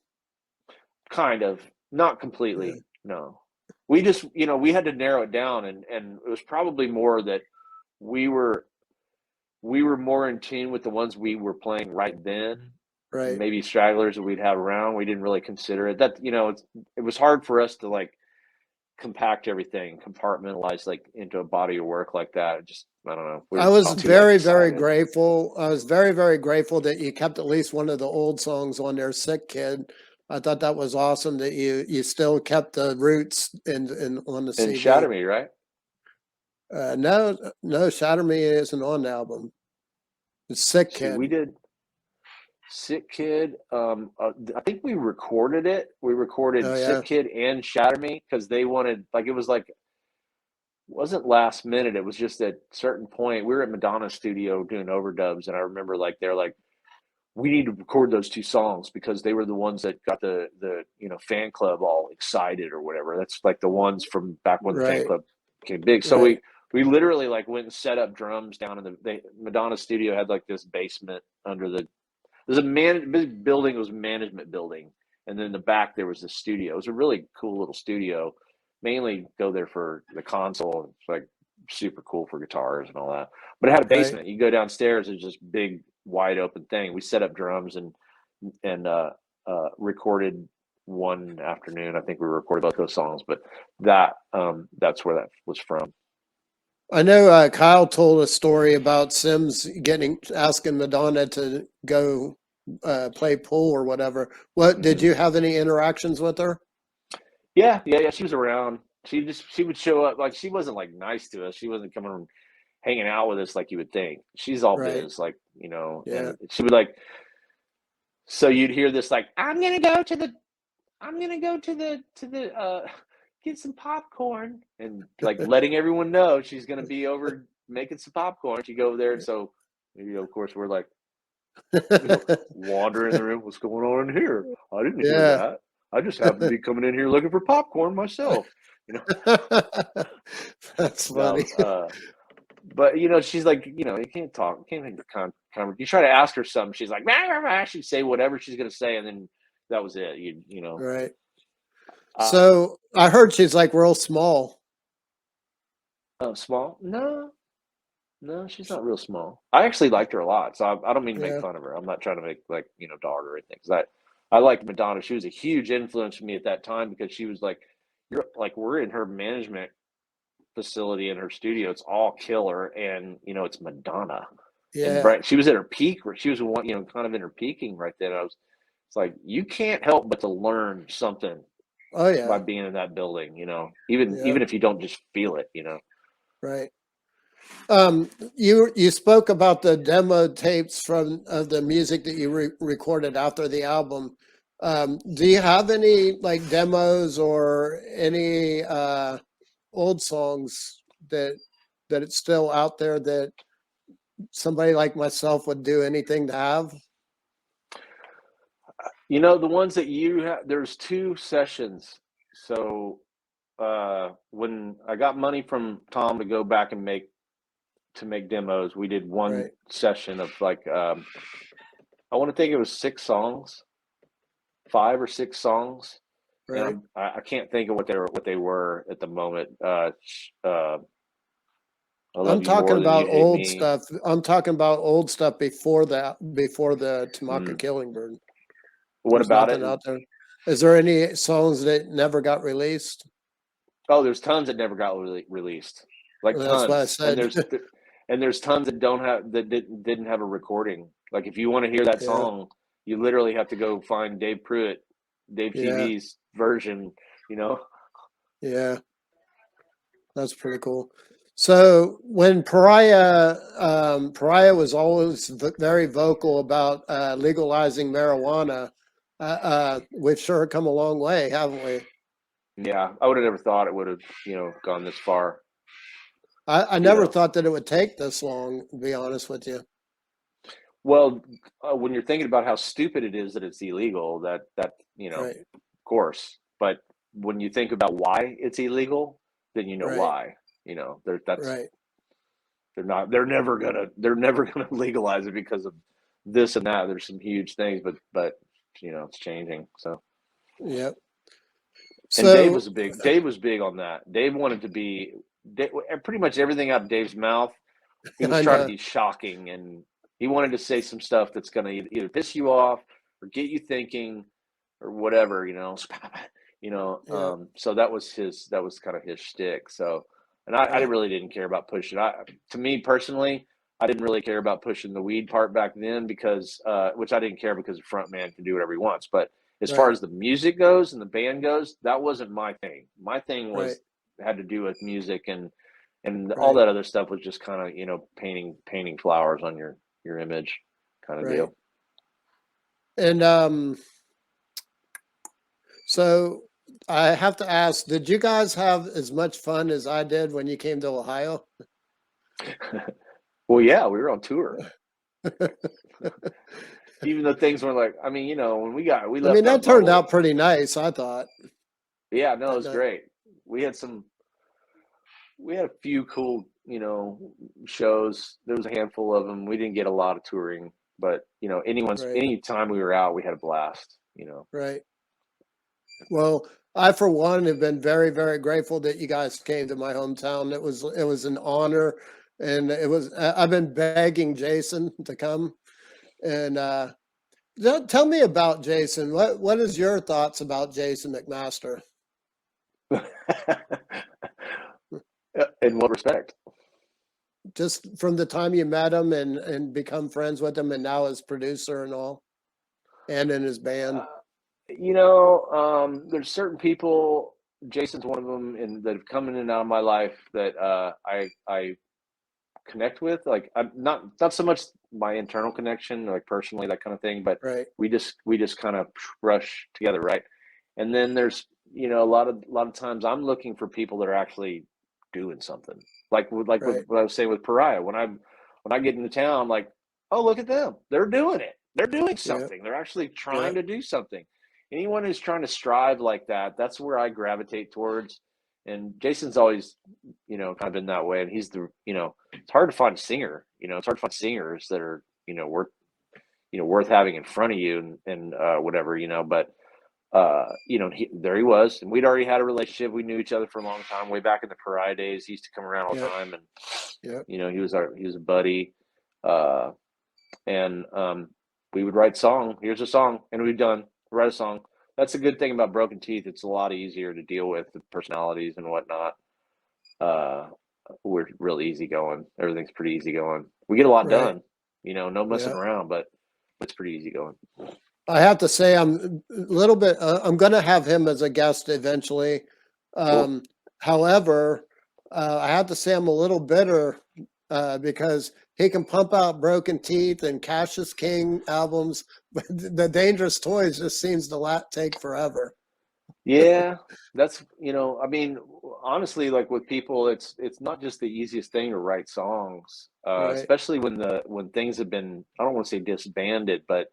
Kind of, not completely. Yeah. No, we just we had to narrow it down, and it was probably more that we were more in tune with the ones we were playing right then. Right. Maybe stragglers that we'd have around, we didn't really consider it. That it was hard for us to like compact everything, compartmentalize like into a body of work like that. Just I don't know. We I were was too, like, very, very excited. grateful. I was very, very grateful that you kept at least one of the old songs on there, "Sick Kid." I thought that was awesome that you still kept the roots in on the And CD. Shatter Me, right? No, Shatter Me isn't on the album. It's Sick See, Kid. we did Sick Kid. I think we recorded it. We recorded Oh yeah. Sick Kid and Shatter Me because they wanted like it was like wasn't last minute. It was just at a certain point. We were at Madonna's studio doing overdubs, and I remember like they're like, we need to record those 2 songs because they were the ones that got the fan club all excited or whatever. That's like the ones from back when the fan Right. club became big. So Right. we literally like went and set up drums down in Madonna studio had like this basement under there's a big building. It was a management building, and then in the back there was the studio. It was a really cool little studio. Mainly go there for the console. It's like super cool for guitars and all that. But it had a Right. basement. You go downstairs, there's this big wide open thing. We set up drums and recorded one afternoon. I think we recorded both those songs, but that's where that was from. I know Kyle told a story about Sims asking Madonna to go play pool or whatever. What did Mm-hmm. you have any interactions with her? Yeah. She was around. She would show up. Like she wasn't like nice to us. She wasn't coming and hanging out with us like you would think. She's all Right. biz, like Yeah. and she would like. So you'd hear this like, I'm gonna go to the get some popcorn, and like letting everyone know she's gonna be over making some popcorn. She go over there, and so of course we're like, wander in the room. What's going on in here? I didn't hear Yeah. that. I just happened to be coming in here looking for popcorn myself. You know, That's funny. no, but she's like, you can't talk, you can't you try to ask her something, she's like, rah, rah, rah. She'd say whatever she's gonna say, and then that was it. Right. Uh, So I heard she's like real small. Small? No, she's not real small. I actually liked her a lot, so I don't mean to make Yeah. fun of her. I'm not trying to make like dog or anything. Because I liked Madonna. She was a huge influence for me at that time because she was like, you're like we're in her management facility in her studio. It's all killer, and it's Madonna. And Yeah. right, she was at her peak, where she was one, kind of in her peaking right then. It's like you can't help but to learn something Oh by yeah. being in that building. Even Yeah. if you don't just feel it. Right. You spoke about the demo tapes from of the music that you recorded after the album. Do you have any like demos or any old songs that it's still out there that somebody like myself would do anything to have? You know, the ones that you have, there's two sessions. So when I got money from Tom to go back and make demos, we did one Right, session of like I want to think it was 6 songs, 5 or 6 songs, and right. I can't think of what they were at the moment. I love I'm you talking more than about you hate old me. stuff. I'm talking about old stuff before that, before the Tamaka Mm. Killingbird. What There's about nothing it? out there. Is there any songs that never got released? Oh, there's tons that never got released, like That's what I tons, and said. there's tons that don't have that didn't have a recording. Like if you want to hear that Yeah, song, you literally have to go find Dave Pruitt, Dave yeah, TV's version. You know, yeah. That's pretty cool. So when Pariah was always very vocal about legalizing marijuana, we've sure come a long way, haven't we? yeah, I would have never thought it would have gone this far. I You never know, thought that it would take this long, to be honest with you. well, when you're thinking about how stupid it is that it's illegal, Right, of course. But when you think about why it's illegal, then you know right, why. That's right, they're never gonna legalize it because of this and that. There's some huge things, but it's changing. So, yep. and So, Dave was big on that. Dave wanted to be pretty much everything out of Dave's mouth. He was I trying to know, be shocking, and he wanted to say some stuff that's going to either piss you off or get you thinking or whatever. yep, So that was kind of his shtick. So, and I right, really didn't care about pushing. To me personally, I didn't really care about pushing the weed part back then because, which I didn't care because the front man can do whatever he wants. But as far right, as the music goes and the band goes, that wasn't my thing. My thing right, was had to do with music, and all right, that other stuff was just kind of painting flowers on your image kind of right. deal. And so I have to ask, did you guys have as much fun as I did when you came to Ohio? Well, yeah, we were on tour. Even though things were like, I mean, when we I mean, left our that turned bubble. out pretty nice, I thought. Yeah, no, it That was night. great. We had a few cool, shows. There was a handful of them. We didn't get a lot of touring, but Right, any time we were out, we had a blast. right. Well, I for one have been very, very grateful that you guys came to my hometown. It was an honor, and I've been begging Jason to come. And tell me about Jason. What is your thoughts about Jason McMaster? In what respect? Just from the time you met him and become friends with him, and now as producer and all, and in his band. Uh, there's certain people. Jason's one of them, and that have come in and out of my life that I connect with. Like I'm not so much my internal connection, like personally that kind of thing, but Right, we just kind of rush together, right? And then there's a lot of times I'm looking for people that are actually doing something. With right, what I was saying with Pariah. When I get into town, I'm like, oh, look at them, they're doing it. They're doing yeah, something. They're actually yeah, trying to do something. Anyone who's trying to strive like that, that's where I gravitate towards. And Jason's always kind of been that way. And he's it's hard to find a singer. It's hard to find singers that are, worth having in front of you and whatever, but there he was, and we'd already had a relationship. We knew each other for a long time, way back in the Pariah days. He used to come around all the yeah, time, and yeah, he was a buddy. Uh, and we would write song. Here's a song, and we've done write a song. That's a good thing about Broken Teeth. It's a lot easier to deal with the personalities and whatnot. Uh, we're real easy going. Everything's pretty easy going. We get a lot right, done. No messing yeah. around, but it's pretty easy going. I have to say, I'm a little bit. I'm going to have him as a guest eventually. Cool. Um, However, I have to say I'm a little bitter because he can pump out Broken Teeth and Cassius King albums, but the Dangerous Toys just seems to take forever. Yeah, I mean, honestly, like with people, it's not just the easiest thing to write songs, Right, especially when things have been, I don't want to say disbanded, but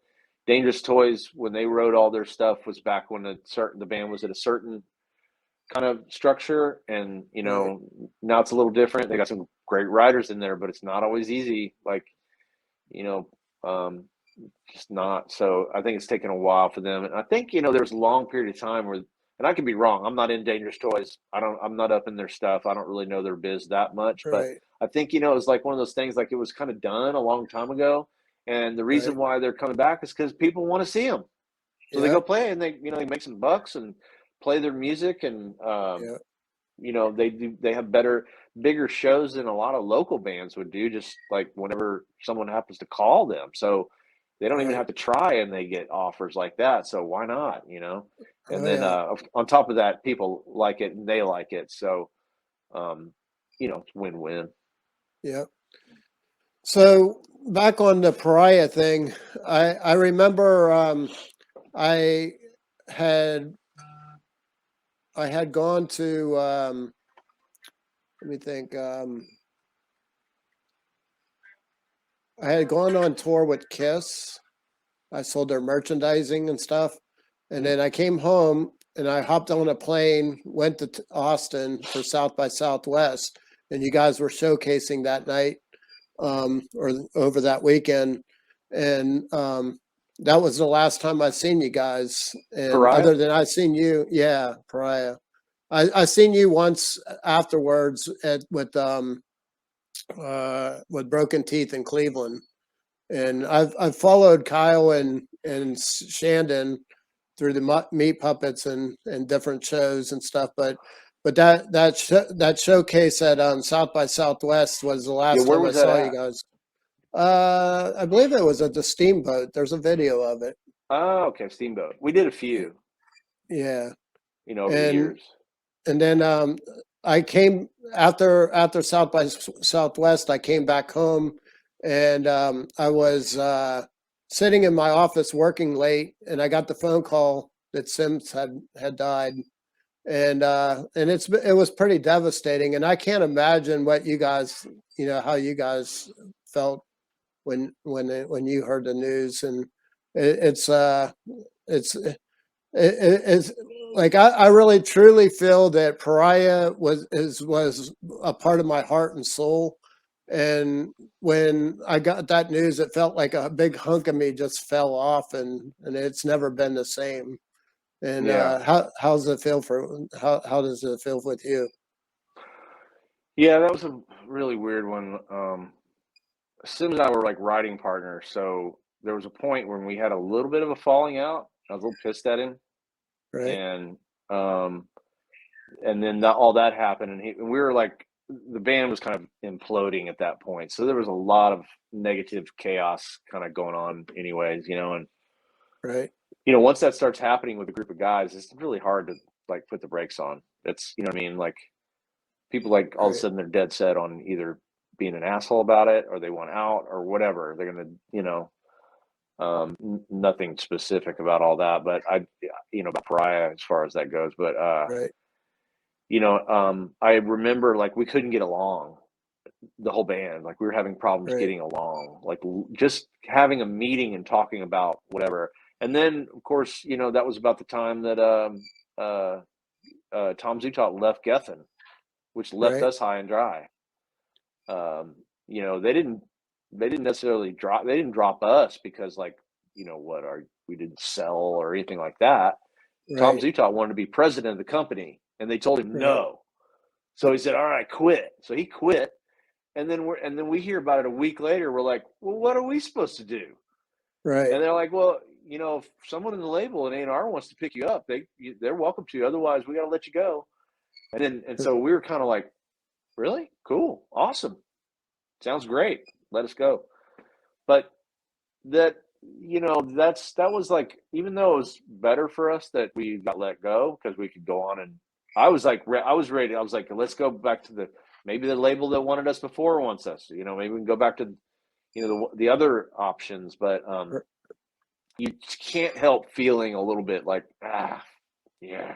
Dangerous Toys, when they wrote all their stuff, was back when the band was at a certain kind of structure, and Right. now it's a little different. They got some great writers in there, but it's not always easy. Like, you know, um, just not. So I think it's taken a while for them, and I think there's a long period of time where, and I could be wrong. I'm not in Dangerous Toys. I'm not up in their stuff. I don't really know their biz that much, but Right. I think it was like one of those things. Like, it was kind of done a long time ago, and the reason Right. why they're coming back is because people want to see them. So they go Yeah. play, and they make some bucks and play their music, and Yeah. they have bigger shows than a lot of local bands would do, just like whenever someone happens to call them. So they don't even Right. have to try, and they get offers like that. So why not, And Oh then yeah. on top of that, people like it and they like it. So um, it's win-win. Yeah. So back on the Pariah thing, I remember I had I had gone to let me think. I had gone on tour with Kiss. I sold their merchandising and stuff, and Mm. then I came home and I hopped on a plane, went to Austin for South by Southwest, and you guys were showcasing that night or over that weekend, and that was the last time I seen you guys. And Pariah? other than I seen you, yeah, Pariah. I seen you once afterwards with Broken Teeth in Cleveland, and I've followed Kyle and Shandon through the Meat Puppets and different shows and stuff, but that showcase at South by Southwest was the Yeah, last where time I was that saw you at? guys. I believe it was at the Steamboat. There's a video of it. Oh, okay, Steamboat. We did a few, Yeah, over the and years. and then I came after South by Southwest. I came back home, and I was sitting in my office working late, and I got the phone call that Sims had died, and it was pretty devastating. And I can't imagine what you guys, how you guys felt when you heard the news, and it's it's like I really truly feel that Pariah was a part of my heart and soul. And when I got that news, it felt like a big hunk of me just fell off, and it's never been the same. And Yeah. how's it feel how does it feel with you? Yeah, that was a really weird one. Sims and I were like writing partners, so there was a point when we had a little bit of a falling out. I was a little pissed at him, Right. and um, then all that happened, and we were like, the band was kind of imploding at that point. So there was a lot of negative chaos kind of going on, anyways, and Right. once that starts happening with a group of guys, it's really hard to like put the brakes on. It's what I mean, like people like all of a Right. sudden they're dead set on either being an asshole about it or they want out or whatever. They're gonna, nothing specific about all that, but about Pariah as far as that goes. But Right. I remember like we couldn't get along, the whole band. Like we were having problems Right. getting along, like just having a meeting and talking about whatever. And then of course, that was about the time that uh, Tom Zutaut left Geffen, which left Right. us high and dry. Um, they didn't necessarily drop. They didn't drop us because like we didn't sell or anything like that. Tom Right. Zutaut wanted to be president of the company, and they told him Right. no. So he said, "All right, quit." So he quit, and then we hear about it a week later. We're like, "Well, what are we supposed to do?" Right. And they're like, "Well, if someone in the label at A&R wants to pick you up, they're welcome to. Otherwise, we got to let you go." And so we were kind of like, "Really? Cool, awesome, sounds great. Let us go." But that that was like, even though it was better for us that we got let go because we could go on, and I was like I was ready. I was like, let's go back to maybe the label that wanted us before wants us. Maybe we can go back to the other options. But r- you can't help feeling a little bit like, yeah,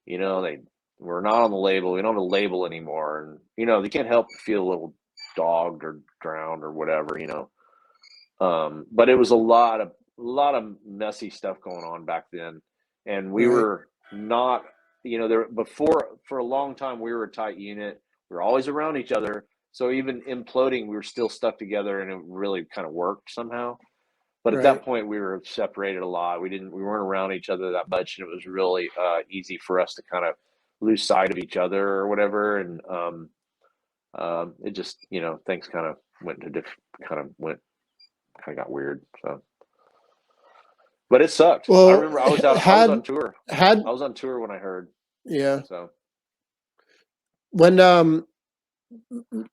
they we're not on the label. We don't have a label anymore, and they can't help but feel a little dogged or drowned or whatever. But it was a lot of lot of messy stuff going on back then, and we Right. were not, there before for a long time we were a tight unit. We were always around each other, so even imploding, we were still stuck together, and it really kind of worked somehow. But at that Right. point, we were separated a lot. We weren't around each other that much, and it was really easy for us to kind of lose sight of each other or whatever. And it just, things kind of went to kind of got weird. So, but it sucked. I Well, remember I was out. I was on had tour. had I was on tour when I heard. yeah. So, When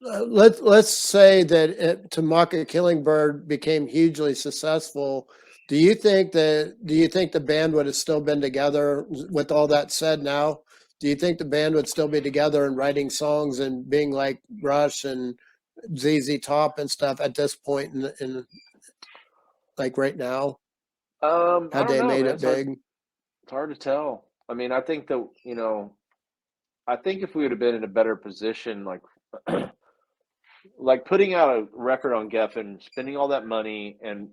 let's say that To Mock a Killingbird became hugely successful. Do you think the band would have still been together with all that said now? Do you think the band would still be together and writing songs and being like Rush and ZZ Top and stuff at this point in like right now? I Had don't they know, made man. it big? It's hard to tell. I mean, I think that I think if we would have been in a better position, like putting out a record on Geffen, spending all that money and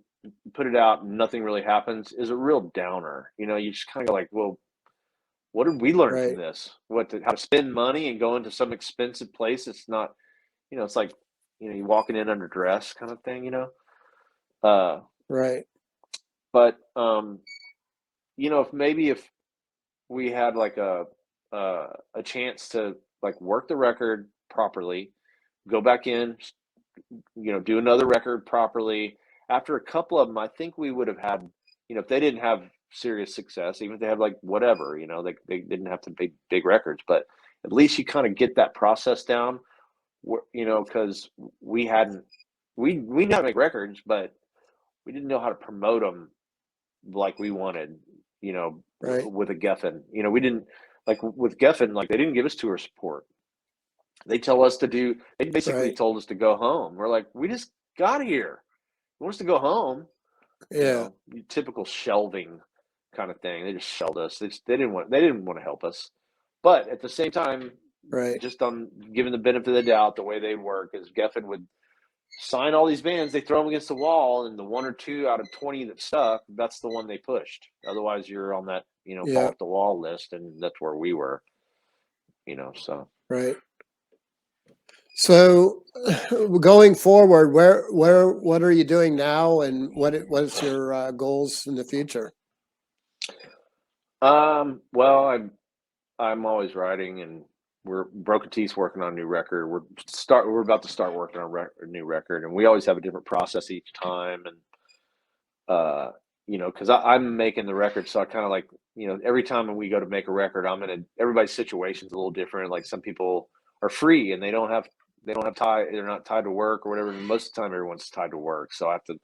put it out and nothing really happens is a real downer. You just kind of like, well, what did we learn from Right, this? How to spend money and go into some expensive place? It's not, it's like, you walking in under dress kind of thing. Uh, right, but if we had like a chance to like work the record properly, go back in, do another record properly. After a couple of them, I think we would have had, if they didn't have serious success, even if they have like whatever, they didn't have to be big records, but at least you kind of get that process down, because we know how to make records, but we didn't know how to promote them like we wanted, right, with a Geffen. We didn't, like with Geffen, like they didn't give us tour support. They basically right. told us to go home. We're like, we just got here. You want us to go home? Yeah, Typical shelving kind of thing. They just shelled us. They didn't want to help us. But at the same time, right, just on giving the benefit of the doubt, the way they'd work is Geffen would sign all these bands, they throw them against the wall, and the one or two out of 20 that stuck, that's the one they pushed. Otherwise, you're on that, fall yeah, off the wall list, and that's where we were, so. right. So, going forward, what are you doing now, and what's your goals in the future? Well, I'm always writing, and we're Broken Teeth's working on a new record. We're about to start working on a new record, and we always have a different process each time. And because I'm making the record, so I kind of like, every time when we go to make a record, everybody's situation's a little different. Like some people are free and they don't have they're not tied to work or whatever. And most of the time, everyone's tied to work, so I have to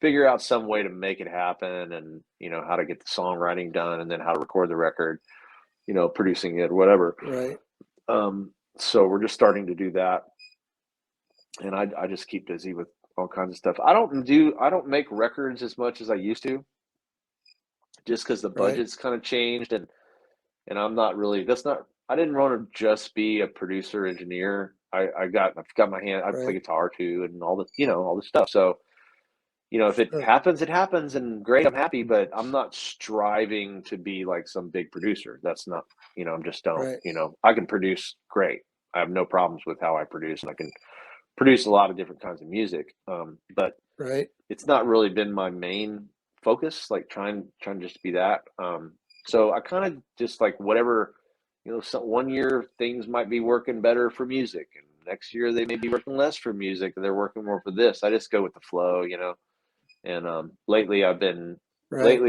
figure out some way to make it happen, and how to get the songwriting done, and then how to record the record, producing it, whatever. Right, So we're just starting to do that, and I just keep busy with all kinds of stuff. I don't make records as much as I used to, just because the right, budget's kind of changed, and I'm not really. That's not. I didn't want to just be a producer engineer. I've got my hand. I play right. guitar too, and all the stuff. So if it Sure. happens, it happens, and great, I'm happy. But I'm not striving to be like some big producer. That's not. I'm just don't. Right, I can produce great. I have no problems with how I produce, and I can produce a lot of different kinds of music. But right, it's not really been my main focus, like trying to just be that. So I kind of just like whatever, one year things might be working better for music, and next year they may be working less for music, and they're working more for this. I just go with the flow. And right, lately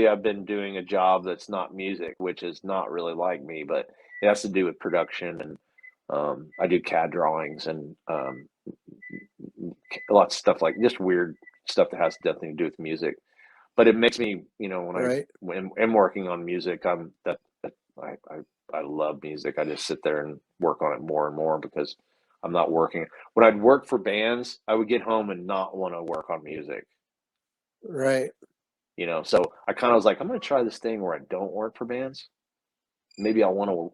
I've been doing a job that's not music, which is not really like me, but it has to do with production, and I do CAD drawings, and lots of stuff, like just weird stuff that has nothing to do with music. But it makes me, when right. when I'm working on music, I love music. I just sit there and work on it more and more because I'm not working. When I'd work for bands, I would get home and not want to work on music. Right. So I kind of was like, I'm going to try this thing where I don't work for bands. Maybe I want to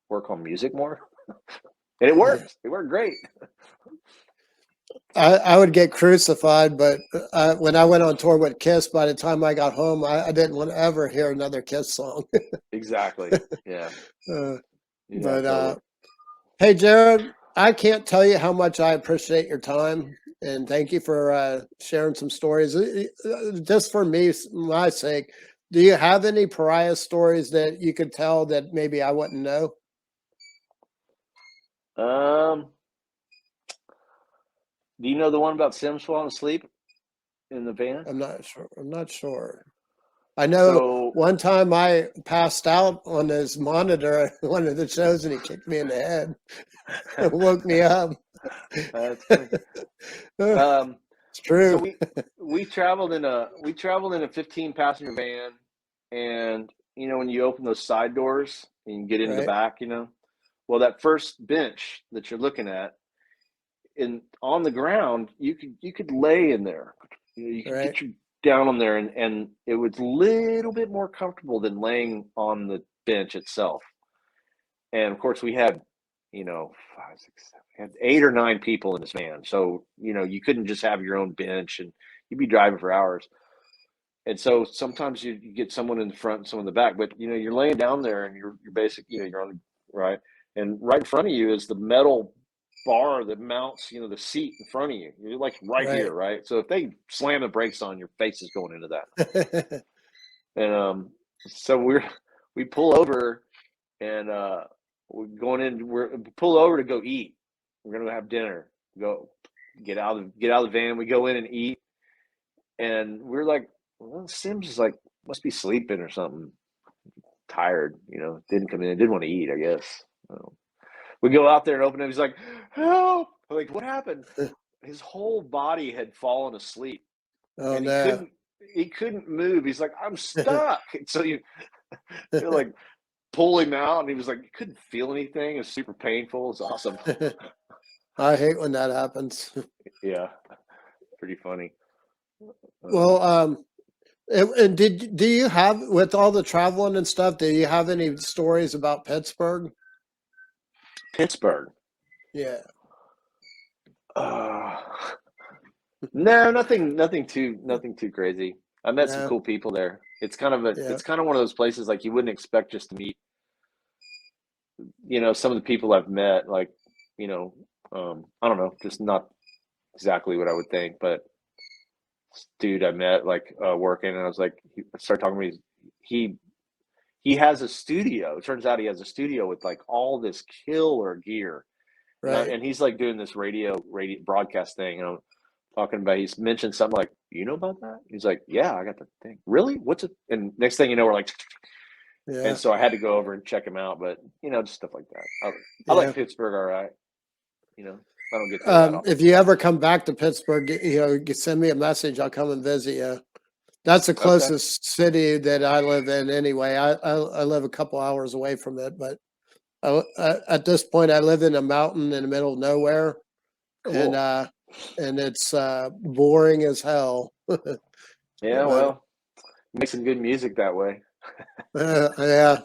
work on music more. And it Yeah. worked. It worked great. I would get crucified, but when I went on tour with Kiss, by the time I got home, I didn't want to ever hear another Kiss song. Exactly. Yeah. uh, Yeah. but Totally. hey, Jared, I can't tell you how much I appreciate your time, and thank you for sharing some stories. Just for me, my sake, do you have any Pariah stories that you could tell that maybe I wouldn't know? Um, do you know the one about Sims falling asleep in the van? I'm not sure. I'm not sure. I know So one time I passed out on his monitor at one of the shows, and he kicked me in the head and woke me up. that's funny. Um, It's so true, we traveled in a 15 passenger van, and when you open those side doors and you get in the right? back, well, that first bench that you're looking at, in on the ground, you could lay in there. You could Right, get you down on there, and it was a little bit more comfortable than laying on the bench itself. And of course, we had, five, six, seven, we had 8 or 9 people in this van. So, you couldn't just have your own bench and you'd be driving for hours. And so sometimes you get someone in the front and someone in the back, but you're laying down there and you're basic, you're on right. And right in front of you is the metal bar that mounts, the seat in front of you. You're like right right. here, right? So if they slam the brakes on, your face is going into that. And so we pull over and we're going in. We pull over to go eat. We're gonna have dinner. Go get out of the van. We go in and eat, and we're like, well, Sims is like must be sleeping or something. Tired, didn't come in. Didn't want to eat, I guess. We go out there and open it. He's like, help! I'm like, what happened? His whole body had fallen asleep, Oh and he no. couldn't. He couldn't move. He's like, I'm stuck. And so you're like pull him out, and he was like, he couldn't feel anything. It was super painful. It's awesome. I hate when that happens. Yeah, pretty funny. Well, and do you have, with all the traveling and stuff, do you have any stories about Pittsburgh? Pittsburgh. Yeah, Uh, no, nothing too crazy. I met some no, cool people there. It's kind of yeah, it's kind of one of those places like you wouldn't expect just to meet, some of the people I've met, like, I don't know, just not exactly what I would think, but dude I met like working, and I was like, he started talking to me. He he has a studio. It turns out he has a studio with like all this killer gear. right. And he's like doing this radio broadcast thing, and I'm talking about. He's mentioned something like, "You know about that?" He's like, "Yeah, I got the thing." Really? What's it? And next thing you know, we're like, and Yeah, so I had to go over and check him out. But just stuff like that. I like yeah. Pittsburgh, all right. I don't get there that often. If you ever come back to Pittsburgh, send me a message. I'll come and visit you. That's the Okay, closest city that I live in anyway. I live a couple hours away from it, but at this point, I live in a mountain in the middle of nowhere, and cool. it's boring as hell. Yeah, But well, make some good music that way. yeah.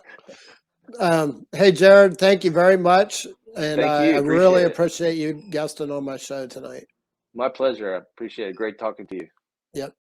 Hey, Jared, thank you very much, and Thank you. I really Appreciate it. appreciate you guesting on my show tonight. My pleasure. I appreciate it. Great talking to you.